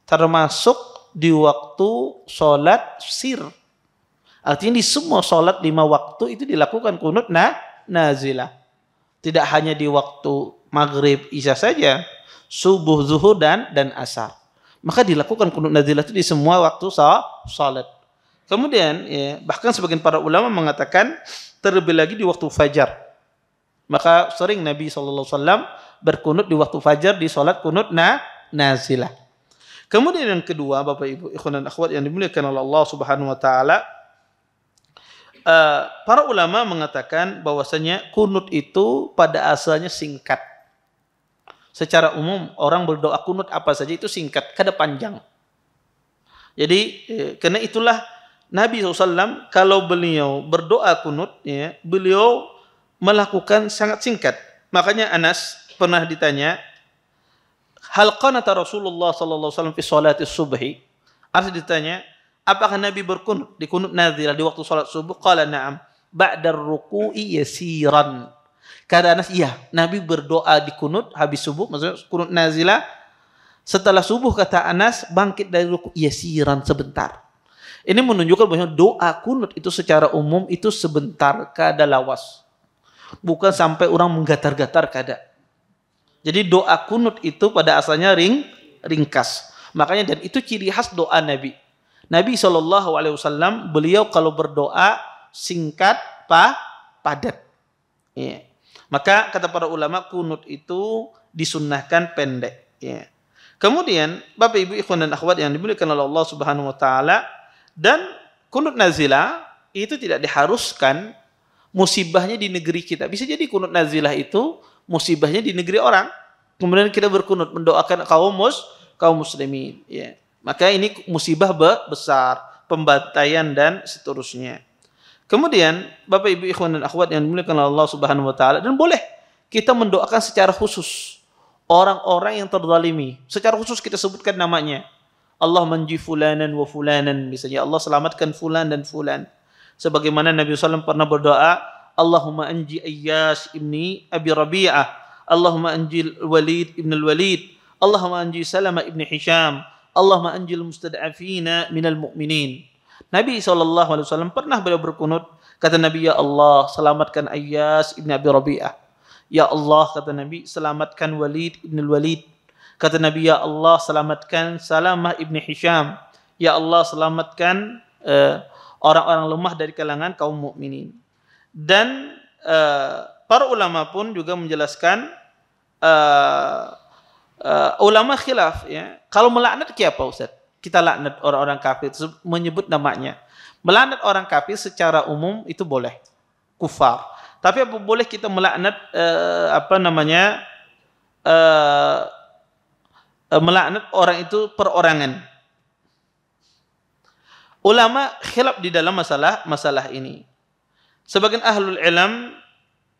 termasuk di waktu salat sir. Artinya di semua salat 5 waktu itu dilakukan kunut nazilah. Tidak hanya di waktu maghrib isya saja, subuh, zuhur dan asar. Maka dilakukan kunut nazilah itu di semua waktu salat. Kemudian, ya, bahkan sebagian para ulama mengatakan terlebih lagi di waktu fajar. Maka sering Nabi SAW berkunut di waktu fajar di salat kunut nazilah. Kemudian yang kedua, Bapak Ibu ikhwan dan akhwat yang dimuliakan oleh Allah Subhanahu wa taala, para ulama mengatakan bahwasanya kunut itu pada asalnya singkat. Secara umum orang berdoa kunut apa saja itu singkat, kada panjang. Jadi karena itulah Nabi SAW kalau beliau berdoa kunut, ya, beliau melakukan sangat singkat. Makanya Anas pernah ditanya, hal qanata Rasulullah sallallahu alaihi wasallam fi salati subhi? Harus ditanya, apakah Nabi berkunut di kunut nazilah di waktu salat subuh? Qala na'am, ba'da ruku'i yasiran. Kata Anas, iya, Nabi berdoa di kunut habis subuh, maksudnya kunut nazilah. Setelah subuh, kata Anas, bangkit dari ruku' yasiran, sebentar. Ini menunjukkan bahwa doa kunut itu secara umum itu sebentar, kada lawas. Bukan sampai orang menggatar-gatar, kada. Jadi doa kunut itu pada asalnya ringkas. Makanya dan itu ciri khas doa Nabi. Nabi SAW beliau kalau berdoa singkat, padat. Ya. Maka kata para ulama kunut itu disunnahkan pendek. Ya. Kemudian Bapak Ibu ikhwan dan akhwat yang dimuliakan oleh Allah Subhanahu wa taala, dan kunut nazilah itu tidak diharuskan musibahnya di negeri kita. Bisa jadi kunut nazilah itu musibahnya di negeri orang. Kemudian kita berkunut mendoakan kaum muslimin. Ya. Maka ini musibah besar, pembantaian dan seterusnya. Kemudian Bapak Ibu ikhwan dan akhwat yang dimuliakan oleh Allah Subhanahu wa taala, dan boleh kita mendoakan secara khusus orang-orang yang terzalimi. Secara khusus kita sebutkan namanya. Allah manji fulanan wa fulanan, misalnya Allah selamatkan fulan dan fulan. Sebagaimana Nabi SAW pernah berdoa, Allahumma anji Ayyas ibni Abi Rabi'ah, Allahumma anji Walid ibn al-Walid, Allahumma anji Salama ibn Hisham, Allahumma anji al-mustad'afina minal mu'minin. Nabi SAW pernah beliau berkunut, kata Nabi, ya Allah selamatkan Ayyas ibn Abi Rabi'ah. Ya Allah, kata Nabi, selamatkan Walid ibn al-Walid. Kata Nabi, ya Allah selamatkan Salamah ibn Hisham. Ya Allah selamatkan orang-orang lemah dari kalangan kaum mukminin. Dan para ulama pun juga menjelaskan, ulama khilaf, ya. Kalau melaknat siapa Ustaz? Kita laknat orang-orang kafir, menyebut namanya. Melaknat orang kafir secara umum itu boleh, kufar. Tapi apa boleh kita melaknat melaknat orang itu perorangan? Ulama khilaf di dalam masalah ini. Sebagian ahlul ilm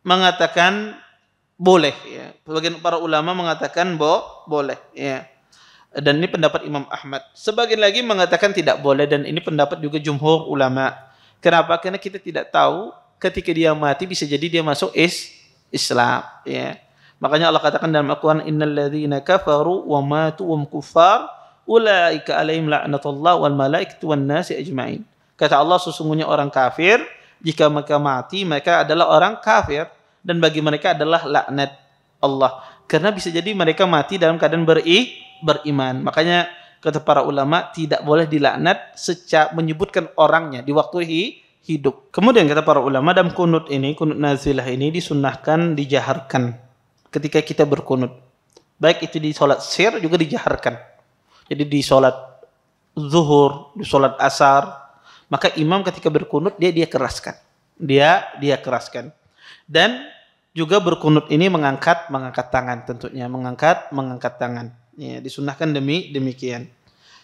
mengatakan boleh, ya. Sebagian para ulama mengatakan boleh, ya. Dan ini pendapat Imam Ahmad. Sebagian lagi mengatakan tidak boleh, dan ini pendapat juga jumhur ulama. Kenapa? Karena kita tidak tahu ketika dia mati bisa jadi dia masuk Islam, ya. Makanya Allah katakan dalam Al-Qur'an, innal ladzina kafaru wa matu wa hum kuffar ulaika alaihim la'natullah wal malaikatu wan nasi ajmain. Kata Allah, sesungguhnya orang kafir jika mereka mati mereka adalah orang kafir, dan bagi mereka adalah laknat Allah, karena bisa jadi mereka mati dalam keadaan beriman. Makanya kata para ulama tidak boleh dilaknat secara menyebutkan orangnya di waktu hidup. Kemudian kata para ulama, dalam kunut nazilah ini disunnahkan dijaharkan ketika kita berkunut. Baik itu di sholat sir juga dijaharkan. Jadi di sholat zuhur, di sholat asar, maka imam ketika berkunut dia keraskan. Dia keraskan. Dan juga berkunut ini mengangkat tangan tentunya, mengangkat tangan. Ya, disunnahkan demikian.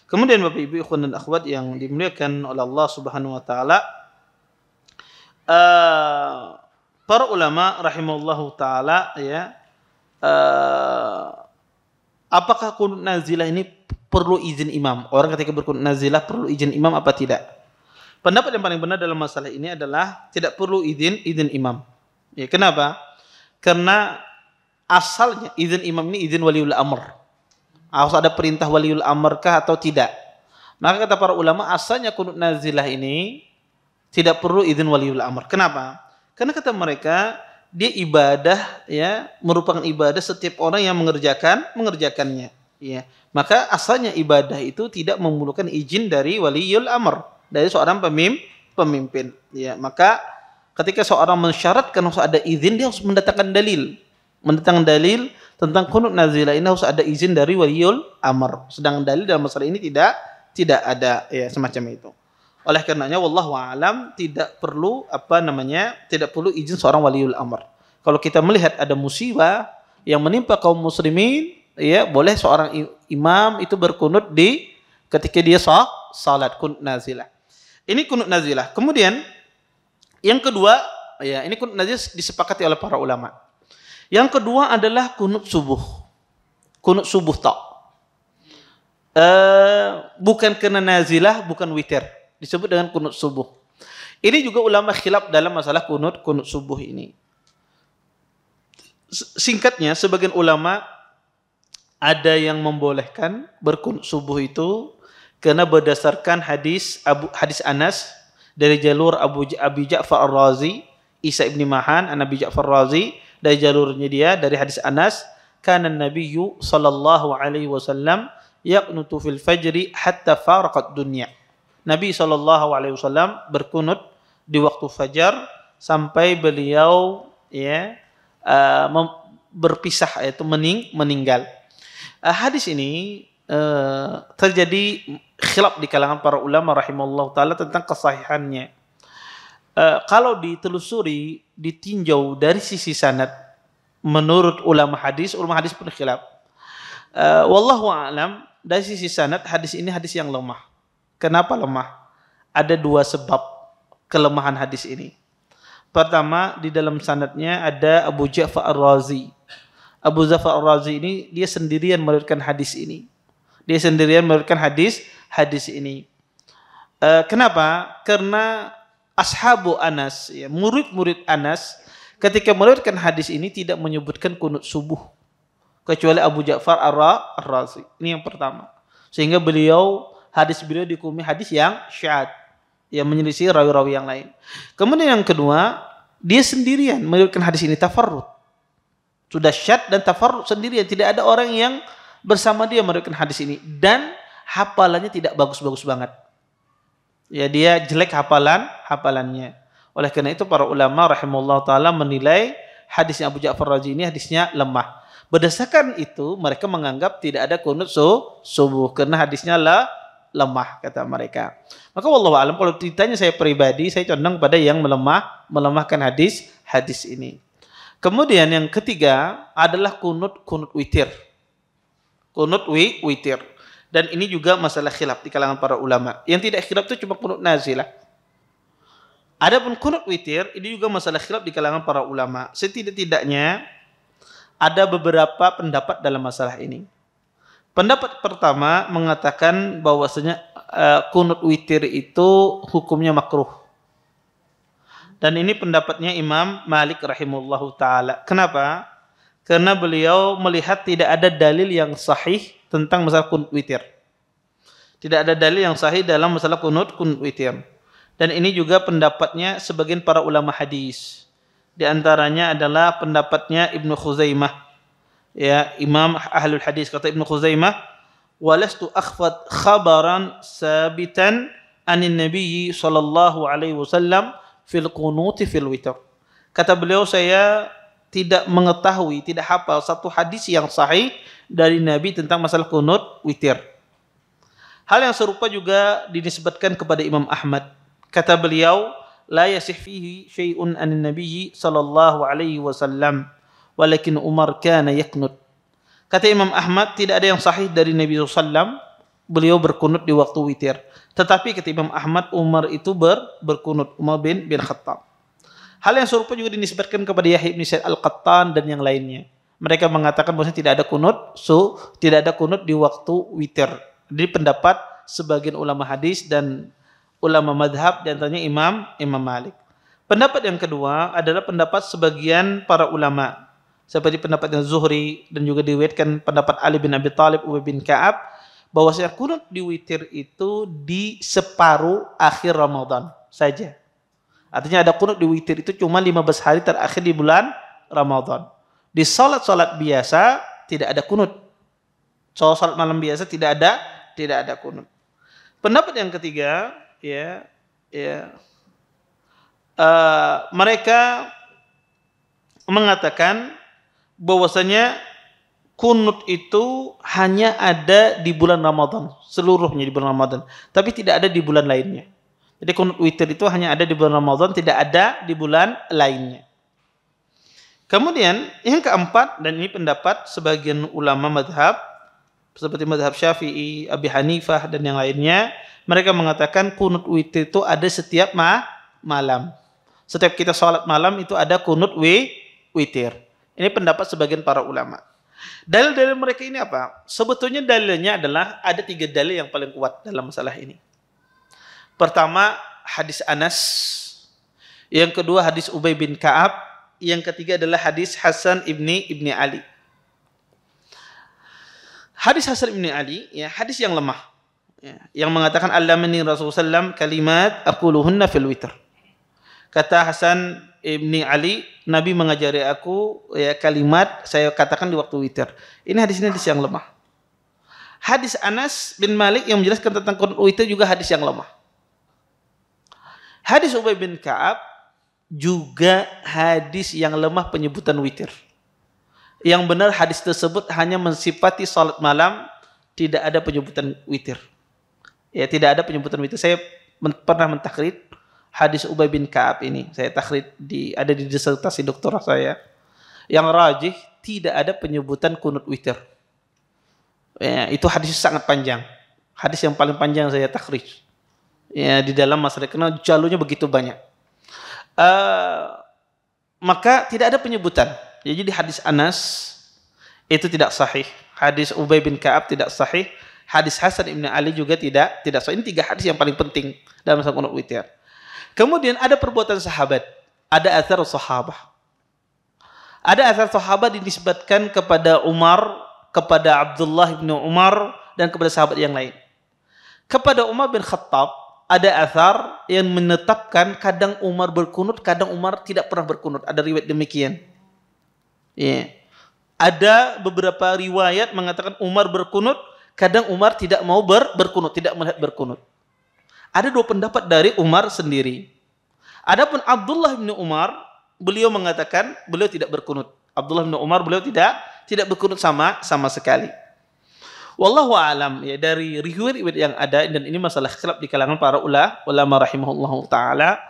Kemudian Bapak Ibu ikhwan dan akhwat yang dimuliakan oleh Allah Subhanahu wa taala, para ulama rahimahullahu taala, ya, apakah kunut nazilah ini perlu izin imam? Orang ketika berkunut nazilah perlu izin imam apa tidak? Pendapat yang paling benar dalam masalah ini adalah tidak perlu izin imam. Ya, kenapa? Karena asalnya izin imam ini izin waliul amr. Harus ada perintah waliul amr kah atau tidak? Maka kata para ulama, asalnya kunut nazilah ini tidak perlu izin waliul amr. Kenapa? Karena kata mereka dia ibadah, ya, merupakan ibadah setiap orang yang mengerjakannya, ya. Maka asalnya ibadah itu tidak memerlukan izin dari waliul amr, dari seorang pemimpin, ya. Maka ketika seorang mensyaratkan harus ada izin, dia harus mendatangkan dalil tentang kunut nazilah ini harus ada izin dari waliul amr. Sedangkan dalil dalam masalah ini tidak ada, ya, semacam itu. Oleh karenanya wallahu a'lam tidak perlu izin seorang waliul amr. Kalau kita melihat ada musibah yang menimpa kaum muslimin, ya, boleh seorang imam itu berkunut ketika dia salat kunut nazilah. Ini kunut nazilah. Kemudian yang kedua, ya, ini kunut nazilah disepakati oleh para ulama. Yang kedua adalah kunut subuh. Kunut subuh bukan kena nazilah, bukan witir. Disebut dengan kunut subuh. Ini juga ulama khilaf dalam masalah kunut subuh ini. Singkatnya, sebagian ulama ada yang membolehkan berkunut subuh itu karena berdasarkan hadis Anas dari jalur Abi Ja'far Ar-Razi, Isa ibn Mahan an Abi Ja'far Ar-Razi, dari jalurnya dia dari hadis Anas, kana Nabiyyu sallallahu alaihi wasallam yaqnutu fil fajri hatta faraqat dunya. Nabi SAW berkunut di waktu fajar sampai beliau berpisah, yaitu meninggal. Hadis ini terjadi khilaf di kalangan para ulama rahimahullah taala tentang kesahihannya. Kalau ditelusuri, ditinjau dari sisi sanad, menurut ulama hadis pun khilaf. Wallahu a'lam, dari sisi sanad hadis ini hadis yang lemah. Kenapa lemah? Ada dua sebab kelemahan hadis ini. Pertama, di dalam sanadnya ada Abu Ja'far Ar-Razi. Abu Ja'far Ar-Razi ini dia sendirian meriwayatkan hadis ini. Kenapa? Karena ashabu Anas, murid-murid Anas, ketika meriwayatkan hadis ini tidak menyebutkan kunut subuh kecuali Abu Ja'far Ar-Razi. Ini yang pertama. Sehingga hadis beliau dihukumi hadis yang syad, yang menyelisih rawi-rawi yang lain. Kemudian yang kedua, dia sendirian meriwayatkan hadis ini tafarrud. Sudah syad dan tafarrud sendirian, tidak ada orang yang bersama dia meriwayatkan hadis ini, dan hafalannya tidak bagus-bagus banget. Ya, dia jelek hafalannya. Oleh karena itu para ulama rahimahullah taala menilai hadisnya Abu Ja'far Razi ini hadisnya lemah. Berdasarkan itu mereka menganggap tidak ada kunut subuh karena hadisnya lemah, kata mereka. Maka wallahu alam, kalau ditanya saya pribadi, saya condong pada yang melemahkan hadis ini. Kemudian yang ketiga adalah kunut witir. Kunut witir. Dan ini juga masalah khilaf di kalangan para ulama. Yang tidak khilaf itu cuma kunut nazilah. Adapun kunut witir ini juga masalah khilaf di kalangan para ulama. Setidak-tidaknya ada beberapa pendapat dalam masalah ini. Pendapat pertama mengatakan bahwasanya kunut witir itu hukumnya makruh. Dan ini pendapatnya Imam Malik rahimahullahu taala. Kenapa? Karena beliau melihat tidak ada dalil yang sahih tentang masalah kunut witir. Tidak ada dalil yang sahih dalam masalah kunut witir. Dan ini juga pendapatnya sebagian para ulama hadis. Di antaranya adalah pendapatnya Ibnu Khuzaimah. Ya, Imam Ahlul Hadis, kata Ibnu Khuzaimah, "Walastu akhfad khabaran sabitan anin Nabi sallallahu alaihi wasallam fil qunuti fil witr." Kata beliau, saya tidak mengetahui, tidak hafal satu hadis yang sahih dari Nabi tentang masalah kunut witir. Hal yang serupa juga dinisbatkan kepada Imam Ahmad. Kata beliau, "La yasih fihi syai'un anin Nabi sallallahu alaihi wasallam, walakin Umar kana yaknut." Kata Imam Ahmad, tidak ada yang sahih dari Nabi SAW, beliau berkunut di waktu witir. Tetapi kata Imam Ahmad, Umar itu berkunut, Umar bin Khattab. Hal yang serupa juga dinisbatkan kepada Yahya bin Sa'id Al-Qattan dan yang lainnya. Mereka mengatakan bahwa tidak ada kunut di waktu witir. Jadi pendapat sebagian ulama hadis dan ulama madhab, di antaranya Imam Malik. Pendapat yang kedua adalah pendapat sebagian para ulama, seperti pendapatnya Zuhri dan juga diriwayatkan pendapat Ali bin Abi Thalib, Ubay bin Ka'ab, bahwasanya kunut di witir itu di separuh akhir Ramadan saja. Artinya ada kunut di witir itu cuma 15 hari terakhir di bulan Ramadan. Di salat-salat biasa tidak ada kunut. Salat malam biasa tidak ada kunut. Pendapat yang ketiga, mereka mengatakan bahwasanya kunut itu hanya ada di bulan Ramadan, seluruhnya di bulan Ramadan, tapi tidak ada di bulan lainnya. Jadi kunut witir itu hanya ada di bulan Ramadan, tidak ada di bulan lainnya. Kemudian yang keempat, dan ini pendapat sebagian ulama madhab seperti madhab Syafi'i, Abi Hanifah dan yang lainnya, mereka mengatakan kunut witir itu ada setiap malam. Setiap kita sholat malam itu ada kunut witir. Ini pendapat sebagian para ulama. Dalil-dalil mereka ini apa? Sebetulnya dalilnya adalah ada 3 dalil yang paling kuat dalam masalah ini. Pertama, hadis Anas. Yang kedua, hadis Ubay bin Ka'ab. Yang ketiga adalah hadis Hasan ibni Ali. Hadis Hasan ibni Ali, hadis yang lemah. Yang mengatakan allamani Rasulullah SAW kalimat aquluhunna fil witr. Kata Hasan ibni Ali, Nabi mengajari aku kalimat saya katakan di waktu witir. Ini hadis yang lemah. Hadis Anas bin Malik yang menjelaskan tentang kunut witir juga hadis yang lemah. Hadis Ubay bin Ka'ab juga hadis yang lemah penyebutan witir. Yang benar hadis tersebut hanya mensifati salat malam, tidak ada penyebutan witir. Ya, tidak ada penyebutan witir. Saya pernah mentakrid hadis Ubay bin Ka'ab ini. Saya takrid ada di disertasi doktoral saya. Yang rajih tidak ada penyebutan kunut witir. Ya, itu hadis sangat panjang. Hadis yang paling panjang saya takhrij. Ya, di dalam masalah karena jalurnya begitu banyak. Maka tidak ada penyebutan. Jadi di hadis Anas itu tidak sahih. Hadis Ubay bin Ka'ab tidak sahih. Hadis Hasan ibn Ali juga tidak sahih. Ini 3 hadis yang paling penting dalam masalah kunut witir. Kemudian ada perbuatan sahabat. Ada athar sahabah. Ada athar sahabat dinisbatkan kepada Umar, kepada Abdullah bin Umar, dan kepada sahabat yang lain. Kepada Umar bin Khattab ada athar yang menetapkan kadang Umar berkunut, kadang Umar tidak pernah berkunut. Ada riwayat demikian. Ya. Ada beberapa riwayat mengatakan Umar berkunut, kadang Umar tidak mau berkunut, tidak melihat berkunut. Ada 2 pendapat dari Umar sendiri. Adapun Abdullah bin Umar, beliau mengatakan beliau tidak berkunut. Abdullah bin Umar beliau tidak berkunut sama sekali. Wallahu a'lam, ya, dari riwayat yang ada, dan ini masalah khilaf di kalangan para ulama rahimahullahu taala,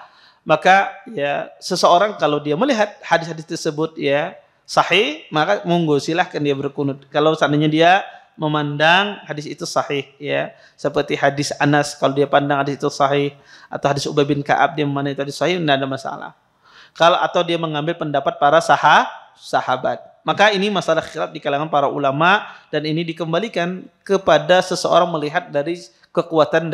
maka ya seseorang kalau dia melihat hadis-hadis tersebut ya sahih, maka monggo silahkan dia berkunut. Kalau seandainya dia memandang hadis itu sahih, ya seperti hadis Anas, kalau dia pandang hadis itu sahih, atau hadis Ubay bin Ka'ab dia memandang itu hadis sahih, tidak ada masalah. Kalau atau dia mengambil pendapat para sahabat, maka ini masalah khilaf di kalangan para ulama, dan ini dikembalikan kepada seseorang melihat dari kekuatan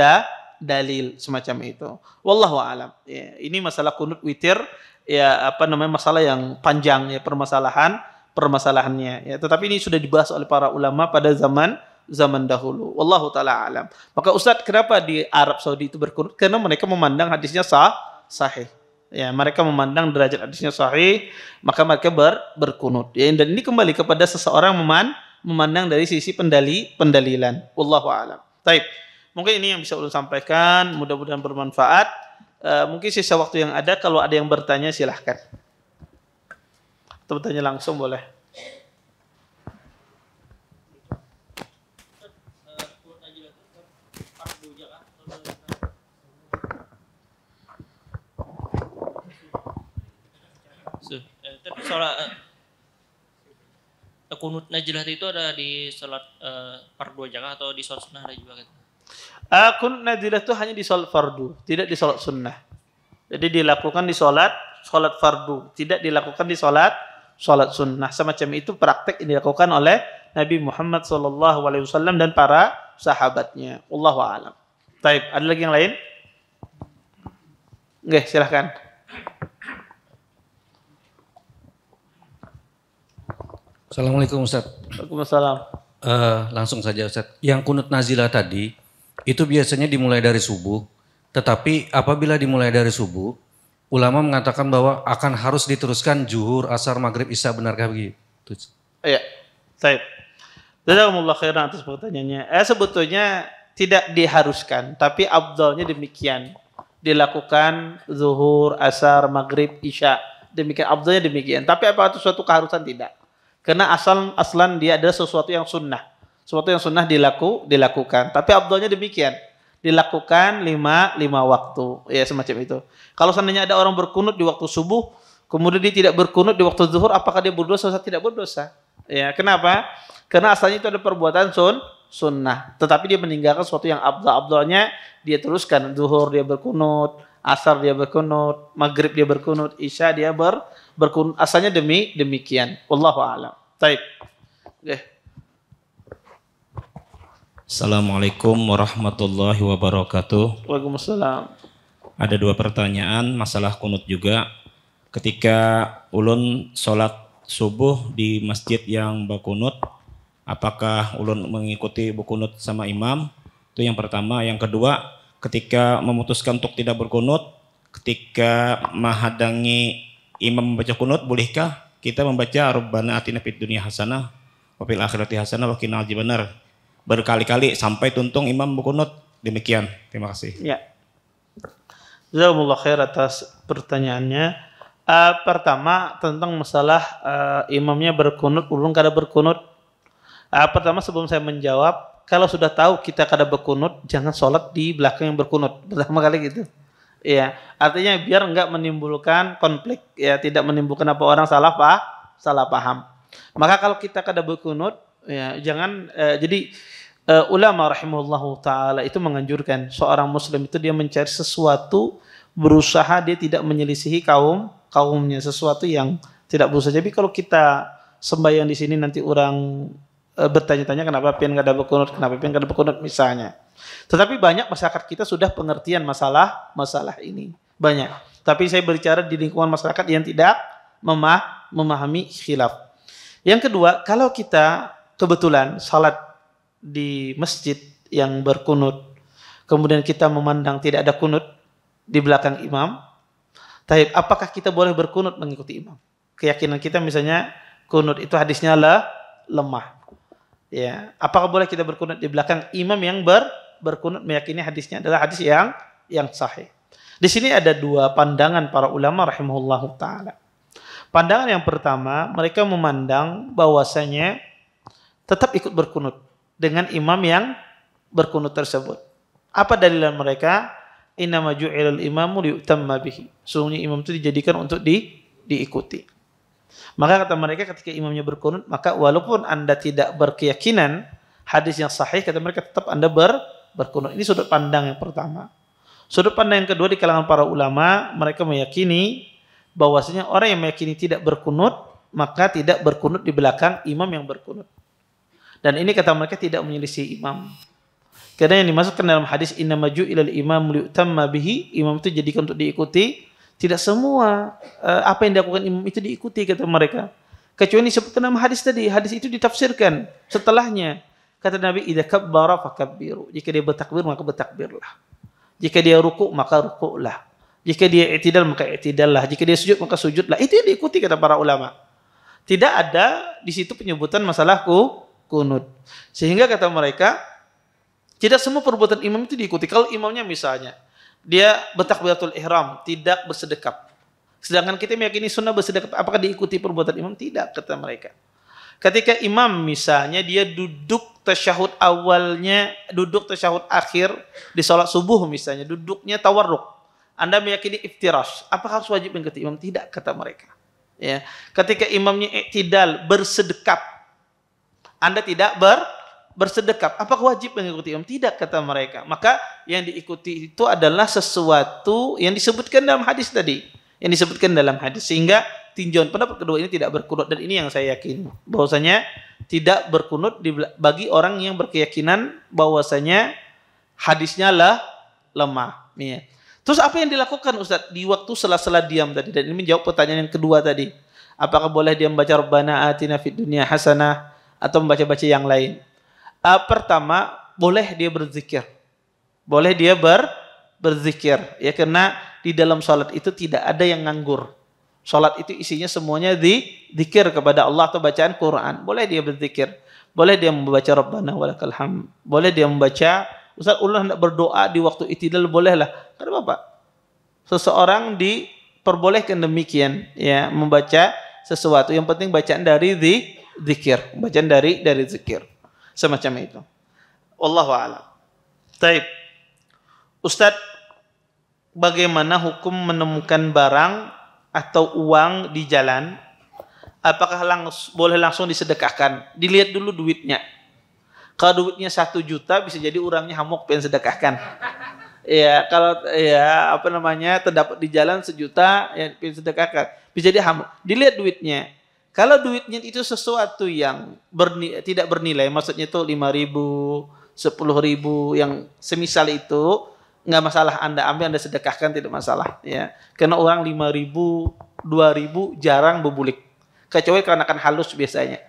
dalil semacam itu. Wallahu a'lam. Ya, ini masalah kunut witir, ya masalah yang panjang ya permasalahannya. Ya, tetapi ini sudah dibahas oleh para ulama pada zaman dahulu. Wallahu taala alam. Maka Ustadz, kenapa di Arab Saudi itu berkunut? Karena mereka memandang hadisnya sahih. Ya, mereka memandang derajat hadisnya sahih, maka mereka berkunut. Ya, dan ini kembali kepada seseorang memandang dari sisi pendalilan. Wallahu a'lam. Baik. Mungkin ini yang bisa ulun sampaikan, mudah-mudahan bermanfaat. Mungkin sisa waktu yang ada, kalau ada yang bertanya silahkan. Atau bertanya langsung boleh. Tapi sholat kunut najilah itu ada di sholat fardu aja atau di sholat sunnah ada juga kan? Kunut najilah itu hanya di sholat fardu, tidak di sholat sunnah. Jadi dilakukan di sholat fardu, tidak dilakukan di sholat sunnah. Semacam itu praktek yang dilakukan oleh Nabi Muhammad SAW dan para sahabatnya. Wallahu a'lam. Baik, ada lagi yang lain? Oke, silahkan. Assalamualaikum Ustaz. Waalaikumsalam. Langsung saja Ustaz. Yang kunut nazilah tadi itu biasanya dimulai dari subuh, tetapi apabila dimulai dari subuh, ulama mengatakan bahwa akan harus diteruskan zuhur, asar, maghrib, isya, benarkah begitu? Iya. Baik. Jazakumullah khairan atas pertanyaannya. Sebetulnya tidak diharuskan, tapi afdalnya demikian. Dilakukan zuhur, asar, maghrib, isya. Demikian, afdalnya demikian. Tapi apa itu suatu keharusan? Tidak. Karena aslan dia adalah sesuatu yang sunnah. Sesuatu yang sunnah dilakukan. Tapi afdalnya demikian. Dilakukan lima waktu. Ya, semacam itu. Kalau seandainya ada orang berkunut di waktu subuh, kemudian dia tidak berkunut di waktu zuhur, apakah dia berdosa atau tidak berdosa? Ya, kenapa? Karena asalnya itu ada perbuatan sunnah. Tetapi dia meninggalkan sesuatu yang afdalnya dia teruskan. Zuhur dia berkunut, asar dia berkunut, maghrib dia berkunut, isya dia berkunut. Asalnya demikian. Wallahu a'lam. Baik. Okay. Assalamualaikum warahmatullahi wabarakatuh. Waalaikumsalam. Ada 2 pertanyaan, masalah kunut juga. Ketika ulun sholat subuh di masjid yang berkunut, apakah ulun mengikuti berkunut sama imam? Itu yang pertama. Yang kedua, ketika memutuskan untuk tidak berkunut, ketika menghadangi imam membaca kunut, bolehkah kita membaca Rabbana atina fid dunya hasanah wa fil akhirati hasanah wa qina adzabannar berkali-kali sampai tuntung imam berkunut? Demikian. Terima kasih. Ya. Jazakumullah khair atas pertanyaannya. Pertama tentang masalah imamnya berkunut, ulun kada berkunut. Pertama sebelum saya menjawab, kalau sudah tahu kita kada berkunut, jangan sholat di belakang yang berkunut. Pertama kali gitu. Ya, artinya biar enggak menimbulkan konflik, ya tidak menimbulkan apa orang salah paham. Maka kalau kita kada berkunut, ya jangan jadi ulama rahimahullahu taala itu menganjurkan seorang muslim itu dia mencari sesuatu, berusaha dia tidak menyelisihi kaumnya, sesuatu yang tidak berusaha. Jadi kalau kita sembahyang di sini nanti orang bertanya-tanya kenapa pian kada berkunut, kenapa pian kada berkunut misalnya. Tetapi banyak masyarakat kita sudah pengertian masalah ini. Banyak. Tapi saya berbicara di lingkungan masyarakat yang tidak memahami khilaf. Yang kedua, kalau kita kebetulan salat di masjid yang berkunut, kemudian kita memandang tidak ada kunut di belakang imam, apakah kita boleh berkunut mengikuti imam? Keyakinan kita misalnya kunut itu hadisnya lemah. Ya, apakah boleh kita berkunut di belakang imam yang berkunut, meyakini hadisnya adalah hadis yang sahih. Di sini ada dua pandangan para ulama rahimahullahu taala. Pandangan yang pertama, mereka memandang bahwasanya tetap ikut berkunut dengan imam yang berkunut tersebut. Apa dalilan mereka? Innama ju'ilal imamu liyutamma bihi. Sungguhnya imam itu dijadikan untuk diikuti. Maka kata mereka ketika imamnya berkunut, maka walaupun Anda tidak berkeyakinan hadis yang sahih, kata mereka tetap Anda berkunut. Ini sudut pandang yang pertama. Sudut pandang yang kedua di kalangan para ulama, mereka meyakini bahwasanya orang yang meyakini tidak berkunut, maka tidak berkunut di belakang imam yang berkunut. Dan ini kata mereka tidak menyelisih imam. Karena yang dimasukkan dalam hadis innama ju'ilal imamu liyutamma bihi, imam itu jadikan untuk diikuti. Tidak semua apa yang dilakukan imam itu diikuti kata mereka. Kecuali disebutkan dalam hadis tadi, hadis itu ditafsirkan setelahnya. Kata Nabi, idza kabbara fakabbiru. Jika dia bertakbir maka bertakbirlah. Jika dia rukuk maka rukuklah. Jika dia i'tidal maka i'tidallah. Jika dia sujud maka sujudlah. Itu yang diikuti kata para ulama. Tidak ada di situ penyebutan masalah kunut. Sehingga kata mereka, tidak semua perbuatan imam itu diikuti. Kalau imamnya misalnya dia bertakbiratul ihram, tidak bersedekap. Sedangkan kita meyakini sunnah bersedekap, apakah diikuti perbuatan imam? Tidak, kata mereka. Ketika imam misalnya dia duduk tasyahud awalnya, duduk tasyahud akhir di salat subuh misalnya, duduknya tawarruk. Anda meyakini iftirash, apakah harus wajib mengikuti imam? Tidak, kata mereka. Ya. Ketika imamnya i'tidal, bersedekap, Anda tidak bersedekap, apakah wajib mengikuti imam? Tidak, kata mereka. Maka yang diikuti itu adalah sesuatu yang disebutkan dalam hadis tadi, yang disebutkan dalam hadis. Sehingga tinjauan pendapat kedua ini tidak berkunut, dan ini yang saya yakin bahwasanya tidak berkunut bagi orang yang berkeyakinan bahwasanya hadisnya lemah. Ya. Terus apa yang dilakukan Ustaz di waktu sela-sela diam tadi? Dan ini menjawab pertanyaan yang kedua tadi. Apakah boleh dia membaca Rabbana atina fid dunya hasanah atau membaca-baca yang lain? Pertama, boleh dia berzikir. Boleh dia berzikir. Ya, karena di dalam salat itu tidak ada yang nganggur. Salat itu isinya semuanya zikir kepada Allah atau bacaan Quran. Boleh dia berzikir. Boleh dia membaca Rabbana walakal hamd. Boleh dia membaca, Ustaz ulun hendak berdoa di waktu itidal, bolehlah. Karena apa? Seseorang diperbolehkan demikian, ya, membaca sesuatu. Yang penting bacaan dari zikir. Bacaan dari zikir. Semacam itu. Wallahu a'lam. Taib. Ustaz, bagaimana hukum menemukan barang atau uang di jalan? Apakah boleh langsung disedekahkan? Dilihat dulu duitnya. Kalau duitnya 1 juta bisa jadi orangnya hamuk pengen sedekahkan. Ya, kalau ya terdapat di jalan 1 juta ya pengen sedekahkan. Bisa jadi hamuk. Dilihat duitnya. Kalau duitnya itu sesuatu yang tidak bernilai, maksudnya itu 5.000, 10.000 yang semisal itu, nggak masalah Anda ambil, Anda sedekahkan, tidak masalah. Ya, karena orang 5.000, 2.000 jarang berbulik, kecuali kenakan halus biasanya.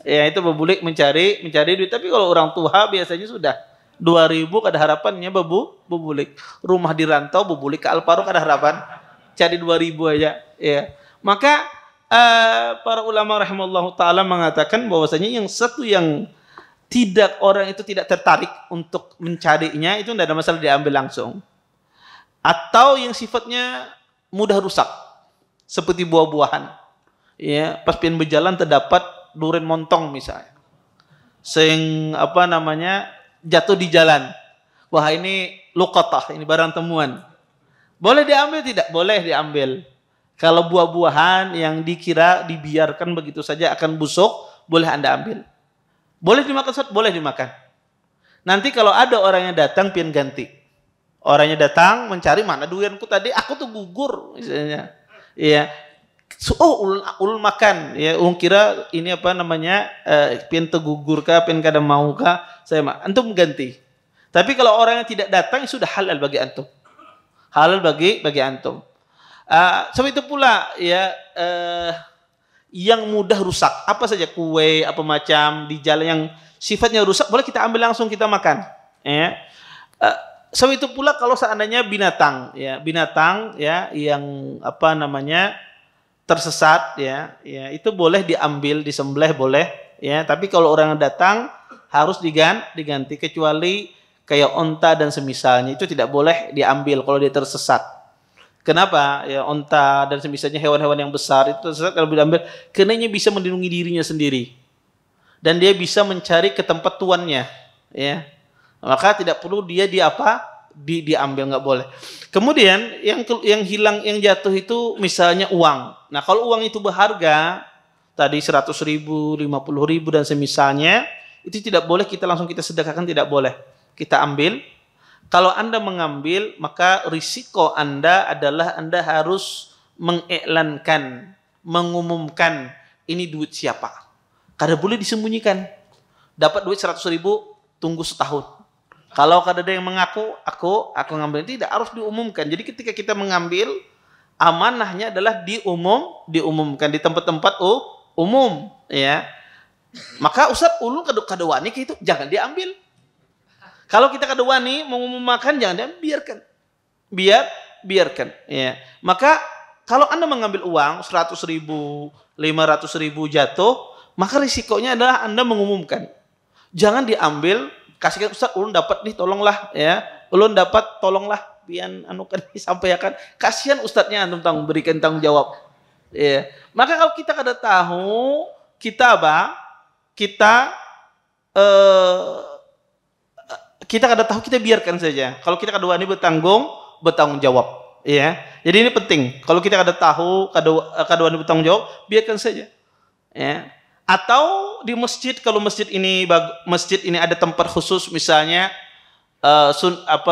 Ya, itu berbulik mencari duit. Tapi kalau orang tua biasanya sudah 2.000 ada harapannya berbulik. Rumah di rantau berbulik ke Alparo ada harapan cari 2.000 aja. Ya, maka para ulama rahimallahu taala mengatakan bahwasanya yang satu yang orang itu tidak tertarik untuk mencarinya itu tidak ada masalah diambil langsung. atau yang sifatnya mudah rusak seperti buah-buahan. Ya, pas pian berjalan terdapat durian montong misalnya. Sing jatuh di jalan. Wah, ini luqatah, ini barang temuan. Boleh diambil tidak? Boleh diambil. Kalau buah-buahan yang dikira dibiarkan begitu saja akan busuk, boleh Anda ambil. Boleh dimakan, Ustaz? Boleh dimakan. Nanti kalau ada orang yang datang, pian ganti. Orangnya datang mencari mana durianku tadi, aku tuh gugur misalnya. Iya. Ulun makan, ya ulun kira ini pian tergugur kah, pian kada mau kah, saya antum ganti. Tapi kalau orang yang tidak datang sudah halal bagi antum. Halal bagi antum. Seperti itu pula ya yang mudah rusak, apa saja kue apa macam di jalan yang sifatnya rusak boleh kita ambil langsung kita makan. Ya. Seperti itu pula kalau seandainya binatang ya yang tersesat ya itu boleh diambil disembelih boleh ya, tapi kalau orang yang datang harus diganti kecuali kayak onta dan semisalnya itu tidak boleh diambil kalau dia tersesat. Kenapa? Ya onta dan semisalnya hewan-hewan yang besar itu tersesat kalau diambil karena dia bisa melindungi dirinya sendiri dan dia bisa mencari ke tempat tuannya ya. Maka tidak perlu dia diambil, nggak boleh. Kemudian yang hilang yang jatuh itu misalnya uang. Nah, kalau uang itu berharga tadi 100.000, 50.000 dan semisalnya itu tidak boleh kita langsung kita sedekahkan, tidak boleh. Kita ambil. Kalau Anda mengambil, maka risiko Anda adalah Anda harus mengiklankan, mengumumkan ini duit siapa. Kada boleh disembunyikan. Dapat duit 100.000, tunggu setahun. Kalau kada ada yang mengaku, aku ngambil, tidak, harus diumumkan. Jadi ketika kita mengambil, amanahnya adalah diumumkan di tempat-tempat umum, ya. Maka Ustaz ulun kada wani itu jangan diambil. Kalau kita kada wani mengumumkan jangan biarkan. Biarkan, ya. Maka kalau Anda mengambil uang 100.000, 500.000 jatuh, maka risikonya adalah Anda mengumumkan. Jangan diambil, kasihkan Ustaz, ulun dapat nih, tolonglah ya. Ulun dapat, tolonglah pian anukan disampaikan. Kasihan Ustadznya antum berikan tanggung jawab. Ya. Maka kalau kita kada tahu, kita kada tahu, kita biarkan saja. Kalau kita kada wani bertanggung jawab, ya. Jadi ini penting. Kalau kita kada tahu, kada wani bertanggung jawab, biarkan saja. Ya. Atau di masjid, kalau masjid ini ada tempat khusus misalnya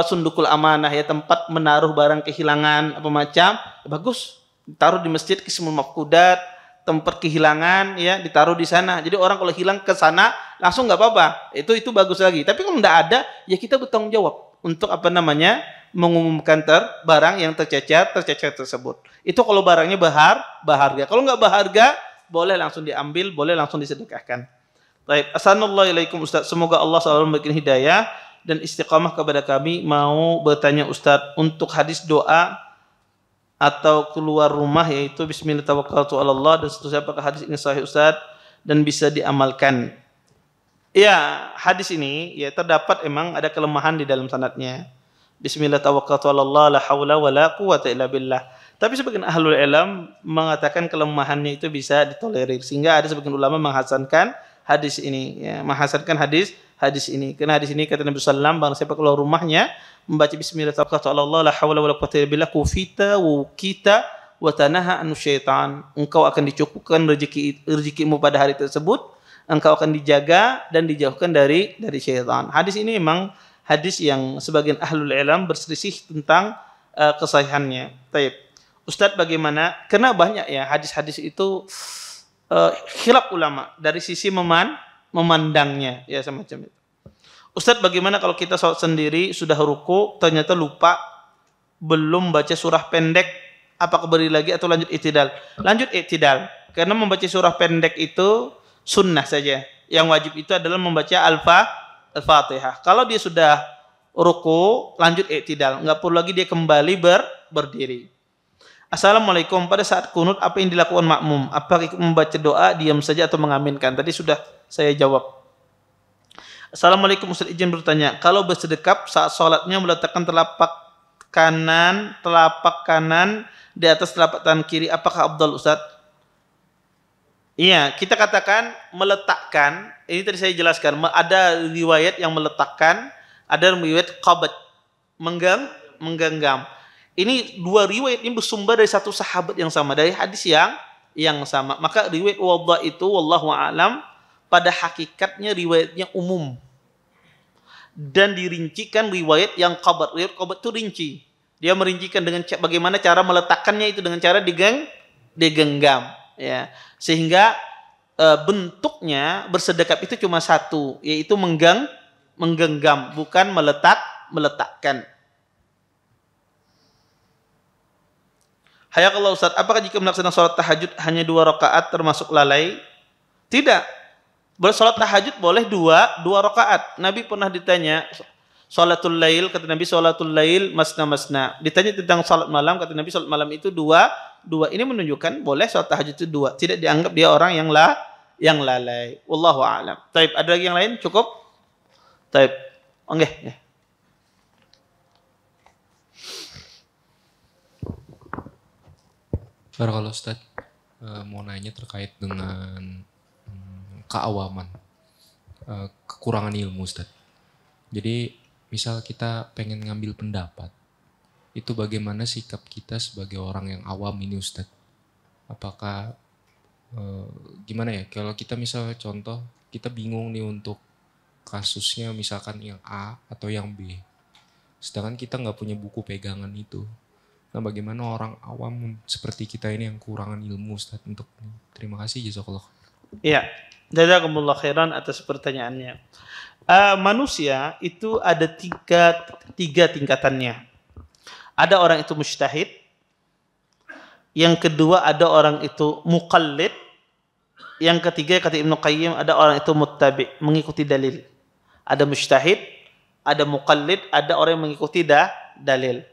sundukul amanah ya, tempat menaruh barang kehilangan apa macam, bagus. Taruh di masjid Qismul Mafqudat, tempat kehilangan ya, ditaruh di sana. Jadi orang kalau hilang ke sana langsung nggak apa-apa. Itu bagus lagi. Tapi kalau nggak ada, ya kita bertanggung jawab untuk mengumumkan barang yang tercecer tersebut. Itu kalau barangnya berharga. Kalau nggak berharga, boleh langsung diambil, boleh langsung disedekahkan. Baik, assalamualaikum Ustaz. Semoga Allah selalu memberikan hidayah dan istiqamah kepada kami. Mau bertanya Ustaz, untuk hadis doa atau keluar rumah yaitu bismillah tawakkaltu 'alallah dan seterusnya, apakah hadis ini sahih Ustaz dan bisa diamalkan? Ya, hadis ini ya terdapat emang ada kelemahan di dalam sanadnya. Bismillah tawakkaltu 'alallah la haula wala quwwata illa billah. Tapi sebagian ahlul ilm mengatakan kelemahannya itu bisa ditolerir, sehingga ada sebagian ulama menghasankan hadis ini, ya, menghasankan hadis ini. Karena hadis ini kata Nabi sallallahu alaihi wasallam, barang siapa keluar rumahnya membaca bismillah tawakkaltu 'alallah la haula wala quwwata illa billah kufita wa kita wa tanaha anu syaitan. Engkau akan dicukupkan rezekimu pada hari tersebut, engkau akan dijaga dan dijauhkan dari syaitan. Hadis ini memang hadis yang sebagian ahlul ilm berselisih tentang kesahihannya. Baik. Ustadz bagaimana? Karena banyak ya hadis-hadis itu khilaf ulama dari sisi memandangnya ya semacam itu. Ustadz bagaimana kalau kita sholat sendiri sudah ruku ternyata lupa belum baca surah pendek, apakah beri lagi atau lanjut i'tidal? Lanjut i'tidal, karena membaca surah pendek itu sunnah saja. Yang wajib itu adalah membaca Al-Fatihah. Kalau dia sudah ruku lanjut i'tidal, nggak perlu lagi dia kembali berdiri. Assalamualaikum, pada saat kunut apa yang dilakukan makmum? Apakah ikut membaca doa, diam saja atau mengaminkan? Tadi sudah saya jawab. Assalamualaikum, Ustaz izin bertanya, kalau bersedekap saat sholatnya meletakkan kanan, telapak kanan di atas telapak tangan kiri, apakah afdal Ustaz? Iya, kita katakan meletakkan. Ini tadi saya jelaskan, ada riwayat yang meletakkan, ada riwayat qabd, menggenggam. Ini dua riwayat ini bersumber dari satu sahabat yang sama, dari hadis yang sama. Maka riwayat wadha itu wallahu a'lam pada hakikatnya riwayatnya umum. Dan dirincikan riwayat yang qabd. Riwayat qabd itu rinci. Dia merincikan dengan bagaimana cara meletakkannya itu dengan cara digenggam, ya. Sehingga bentuknya bersedekap itu cuma satu, yaitu menggenggam, bukan meletakkan. Hayakallah Ustaz, apakah jika melaksanakan sholat tahajud hanya 2 rakaat termasuk lalai? Tidak. Sholat tahajud boleh 2 rakaat. Nabi pernah ditanya, sholatul lail, kata Nabi, sholatul lail masna. Ditanya tentang sholat malam, kata Nabi, sholat malam itu 2. Ini menunjukkan boleh sholat tahajud itu 2. Tidak dianggap dia orang yang lalai. Wallahu a'lam. Taib, ada lagi yang lain? Cukup? Taib. Oke. Okay. Kalau Ustaz mau nanya terkait dengan keawaman, kekurangan ilmu Ustaz. Jadi misal kita pengen ngambil pendapat, itu bagaimana sikap kita sebagai orang yang awam ini Ustaz? Apakah gimana ya, kalau kita misalnya contoh, kita bingung nih untuk kasusnya misalkan yang A atau yang B, sedangkan kita nggak punya buku pegangan itu. Nah, bagaimana orang awam seperti kita ini yang kekurangan ilmu Ustaz untuk ini? Terima kasih jazakallah. Iya, jazakumullah khairan atas pertanyaannya. Manusia itu ada tiga tingkatannya. Ada orang itu mujtahid, yang kedua ada orang itu muqallid, yang ketiga kata Ibnu Qayyim ada orang itu muttabi, mengikuti dalil. Ada mujtahid, ada muqallid, ada orang yang mengikuti dalil.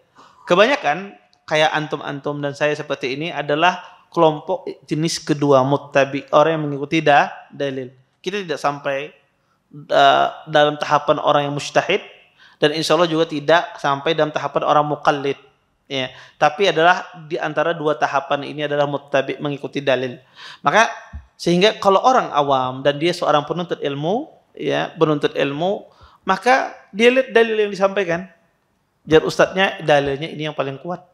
Kebanyakan kayak antum-antum dan saya seperti ini adalah kelompok jenis kedua, muttabi, orang yang mengikuti dalil. Kita tidak sampai dalam tahapan orang yang mujtahid, dan insya Allah juga tidak sampai dalam tahapan orang muqallid, ya. Tapi adalah di antara dua tahapan ini adalah muttabi, mengikuti dalil. Maka sehingga kalau orang awam dan dia seorang penuntut ilmu, ya, maka dia lihat dalil yang disampaikan. Jar ustadznya dalilnya ini yang paling kuat.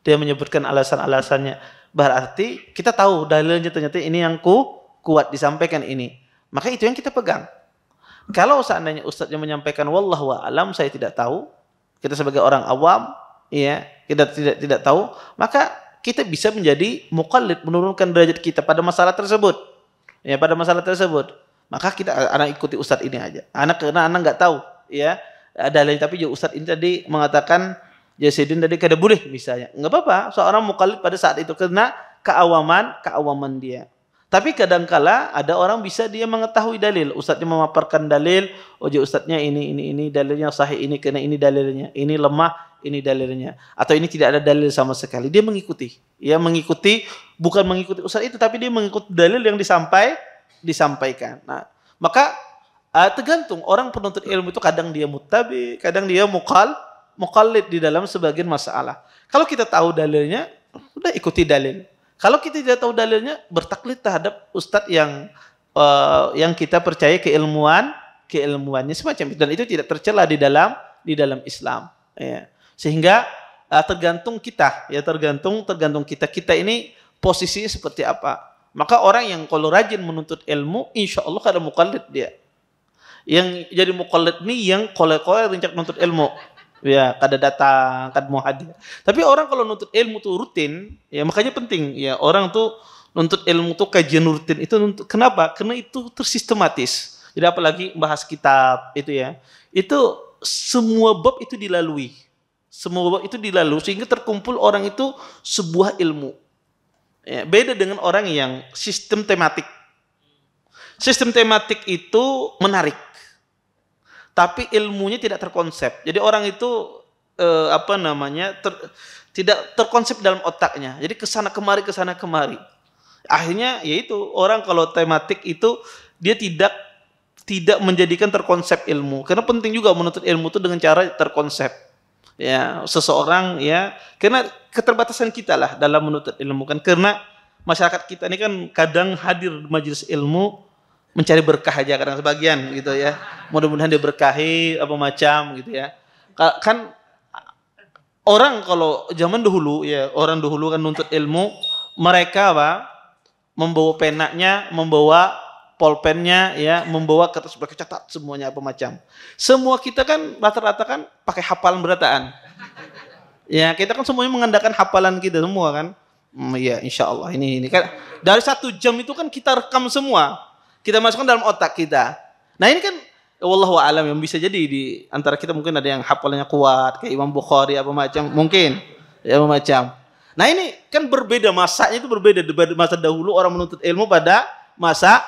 Dia menyebutkan alasan-alasannya. Berarti kita tahu dalilnya ternyata ini yang kuat disampaikan ini. Maka itu yang kita pegang. Kalau seandainya ustadznya menyampaikan wallahu a'lam, saya tidak tahu, kita sebagai orang awam, ya, kita tidak tahu, maka kita bisa menjadi muqallid, menurunkan derajat kita pada masalah tersebut. Ya, pada masalah tersebut. Maka anak ikuti ustadz ini aja. Karena anak nggak tahu, ya, dalil, tapi juga ustadz ini tadi mengatakan Jasidin tadi kada boleh misalnya. Nggak apa-apa, seorang muqallid pada saat itu karena keawaman dia. Tapi kadangkala ada orang bisa dia mengetahui dalil. Ustadznya memaparkan dalil, ustadznya ini dalilnya sahih, ini karena ini dalilnya, ini lemah, ini dalilnya. Atau ini tidak ada dalil sama sekali. Dia mengikuti. Ya, bukan mengikuti ustadz itu, tapi dia mengikuti dalil yang disampaikan. Nah, maka tergantung orang penuntut ilmu itu, kadang dia muttabi, kadang dia muqallid di dalam sebagian masalah. Kalau kita tahu dalilnya, udah ikuti dalil. Kalau kita tidak tahu dalilnya, bertaklid terhadap ustadz yang kita percaya keilmuannya semacam itu, dan itu tidak tercela di dalam Islam. Ya. Sehingga tergantung kita, ya, tergantung kita ini posisinya seperti apa. Maka orang yang kalau rajin menuntut ilmu, insya Allah kada muqallid dia. Yang jadi muqallid ini yang kalau rincak menuntut ilmu. Ya, kada datang, kada mau hadir. Tapi orang kalau nuntut ilmu tuh rutin, ya, makanya penting, ya, orang tuh nuntut ilmu tuh kajian rutin itu. Kenapa? Karena itu tersistematis. Jadi apalagi bahas kitab itu, ya, itu semua bab itu dilalui, sehingga terkumpul orang itu sebuah ilmu. Ya, beda dengan orang yang sistem tematik. Sistem tematik itu menarik, tapi ilmunya tidak terkonsep. Jadi orang itu tidak terkonsep dalam otaknya. Jadi kesana kemari. Akhirnya yaitu orang kalau tematik itu dia tidak menjadikan terkonsep ilmu. Karena penting juga menuntut ilmu itu dengan cara terkonsep. Ya, seseorang ya, karena keterbatasan kita lah dalam menuntut ilmu kan, karena masyarakat kita ini kan kadang hadir di majelis ilmu mencari berkah aja kadang sebagian gitu ya. Mudah-mudahan dia berkahi apa macam gitu ya. Kan orang kalau zaman dahulu ya, orang dahulu kan nuntut ilmu, mereka apa? Membawa penanya, membawa pulpennya ya, membawa kertas catat semuanya apa macam. Semua kita kan rata-rata kan pakai hafalan berataan. Ya, kita kan semuanya mengandalkan hafalan kita semua kan. Ya, insya Allah ini kan dari 1 jam itu kan kita rekam semua. Kita masukkan dalam otak kita. Nah, ini kan wallahu a'lam, yang bisa jadi di antara kita mungkin ada yang hafalannya kuat kayak Imam Bukhari apa macam, mungkin ya apa macam. Nah, ini kan berbeda masanya, itu berbeda dari masa dahulu orang menuntut ilmu pada masa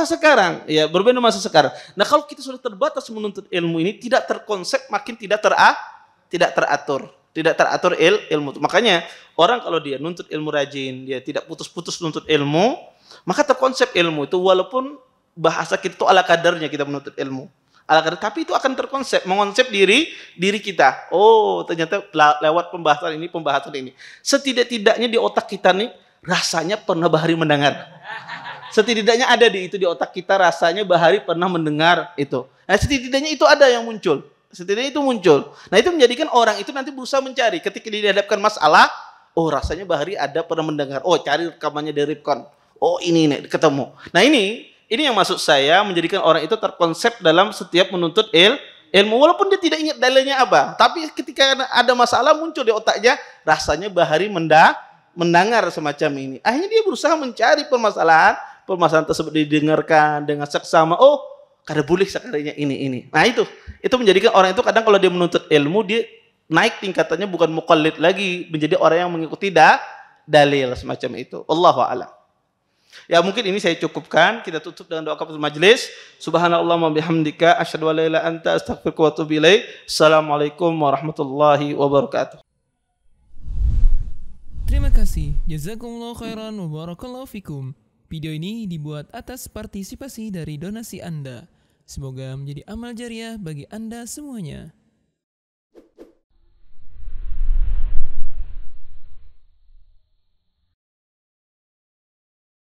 sekarang. Ya, berbeda masa sekarang. Nah, kalau kita sudah terbatas menuntut ilmu ini tidak terkonsep, makin tidak teratur. Tidak teratur ilmu. Makanya orang kalau dia nuntut ilmu rajin, dia tidak putus-putus nuntut ilmu, maka terkonsep ilmu itu, walaupun bahasa kita itu ala kadarnya kita menuntut ilmu. Ala kadar, tapi itu akan terkonsep, mengonsep diri kita. Oh, ternyata lewat pembahasan ini. Setidak-tidaknya di otak kita nih rasanya pernah Bahari mendengar. Setidaknya ada di otak kita rasanya Bahari pernah mendengar itu. Nah, setidaknya itu ada yang muncul. Setidaknya itu muncul. Nah, itu menjadikan orang itu nanti berusaha mencari. Ketika dihadapkan masalah, oh rasanya Bahari ada pernah mendengar. Oh, cari rekamannya dari Ripkon. Oh, ini nih ketemu. Nah, ini yang maksud saya, menjadikan orang itu terkonsep dalam setiap menuntut ilmu, walaupun dia tidak ingat dalilnya apa, tapi ketika ada masalah muncul di otaknya, rasanya Bahari mendengar semacam ini. Akhirnya dia berusaha mencari permasalahan tersebut didengarkan dengan seksama. Oh, kada boleh sekalinya ini. Nah, itu menjadikan orang itu kadang kalau dia menuntut ilmu, dia naik tingkatannya, bukan muqallid lagi, menjadi orang yang mengikuti dalil semacam itu. Allahu a'lam. Ya, mungkin ini saya cukupkan. Kita tutup dengan doa kafatul majlis. Subhanallah wa bihamdika asyhadu an la ilaha illa anta astaghfiruka wa atubu ilaik. Assalamualaikum warahmatullahi wabarakatuh. Terima kasih. Jazakumullah khairan wa barakallahu fikum. Video ini dibuat atas partisipasi dari donasi Anda. Semoga menjadi amal jariah bagi Anda semuanya.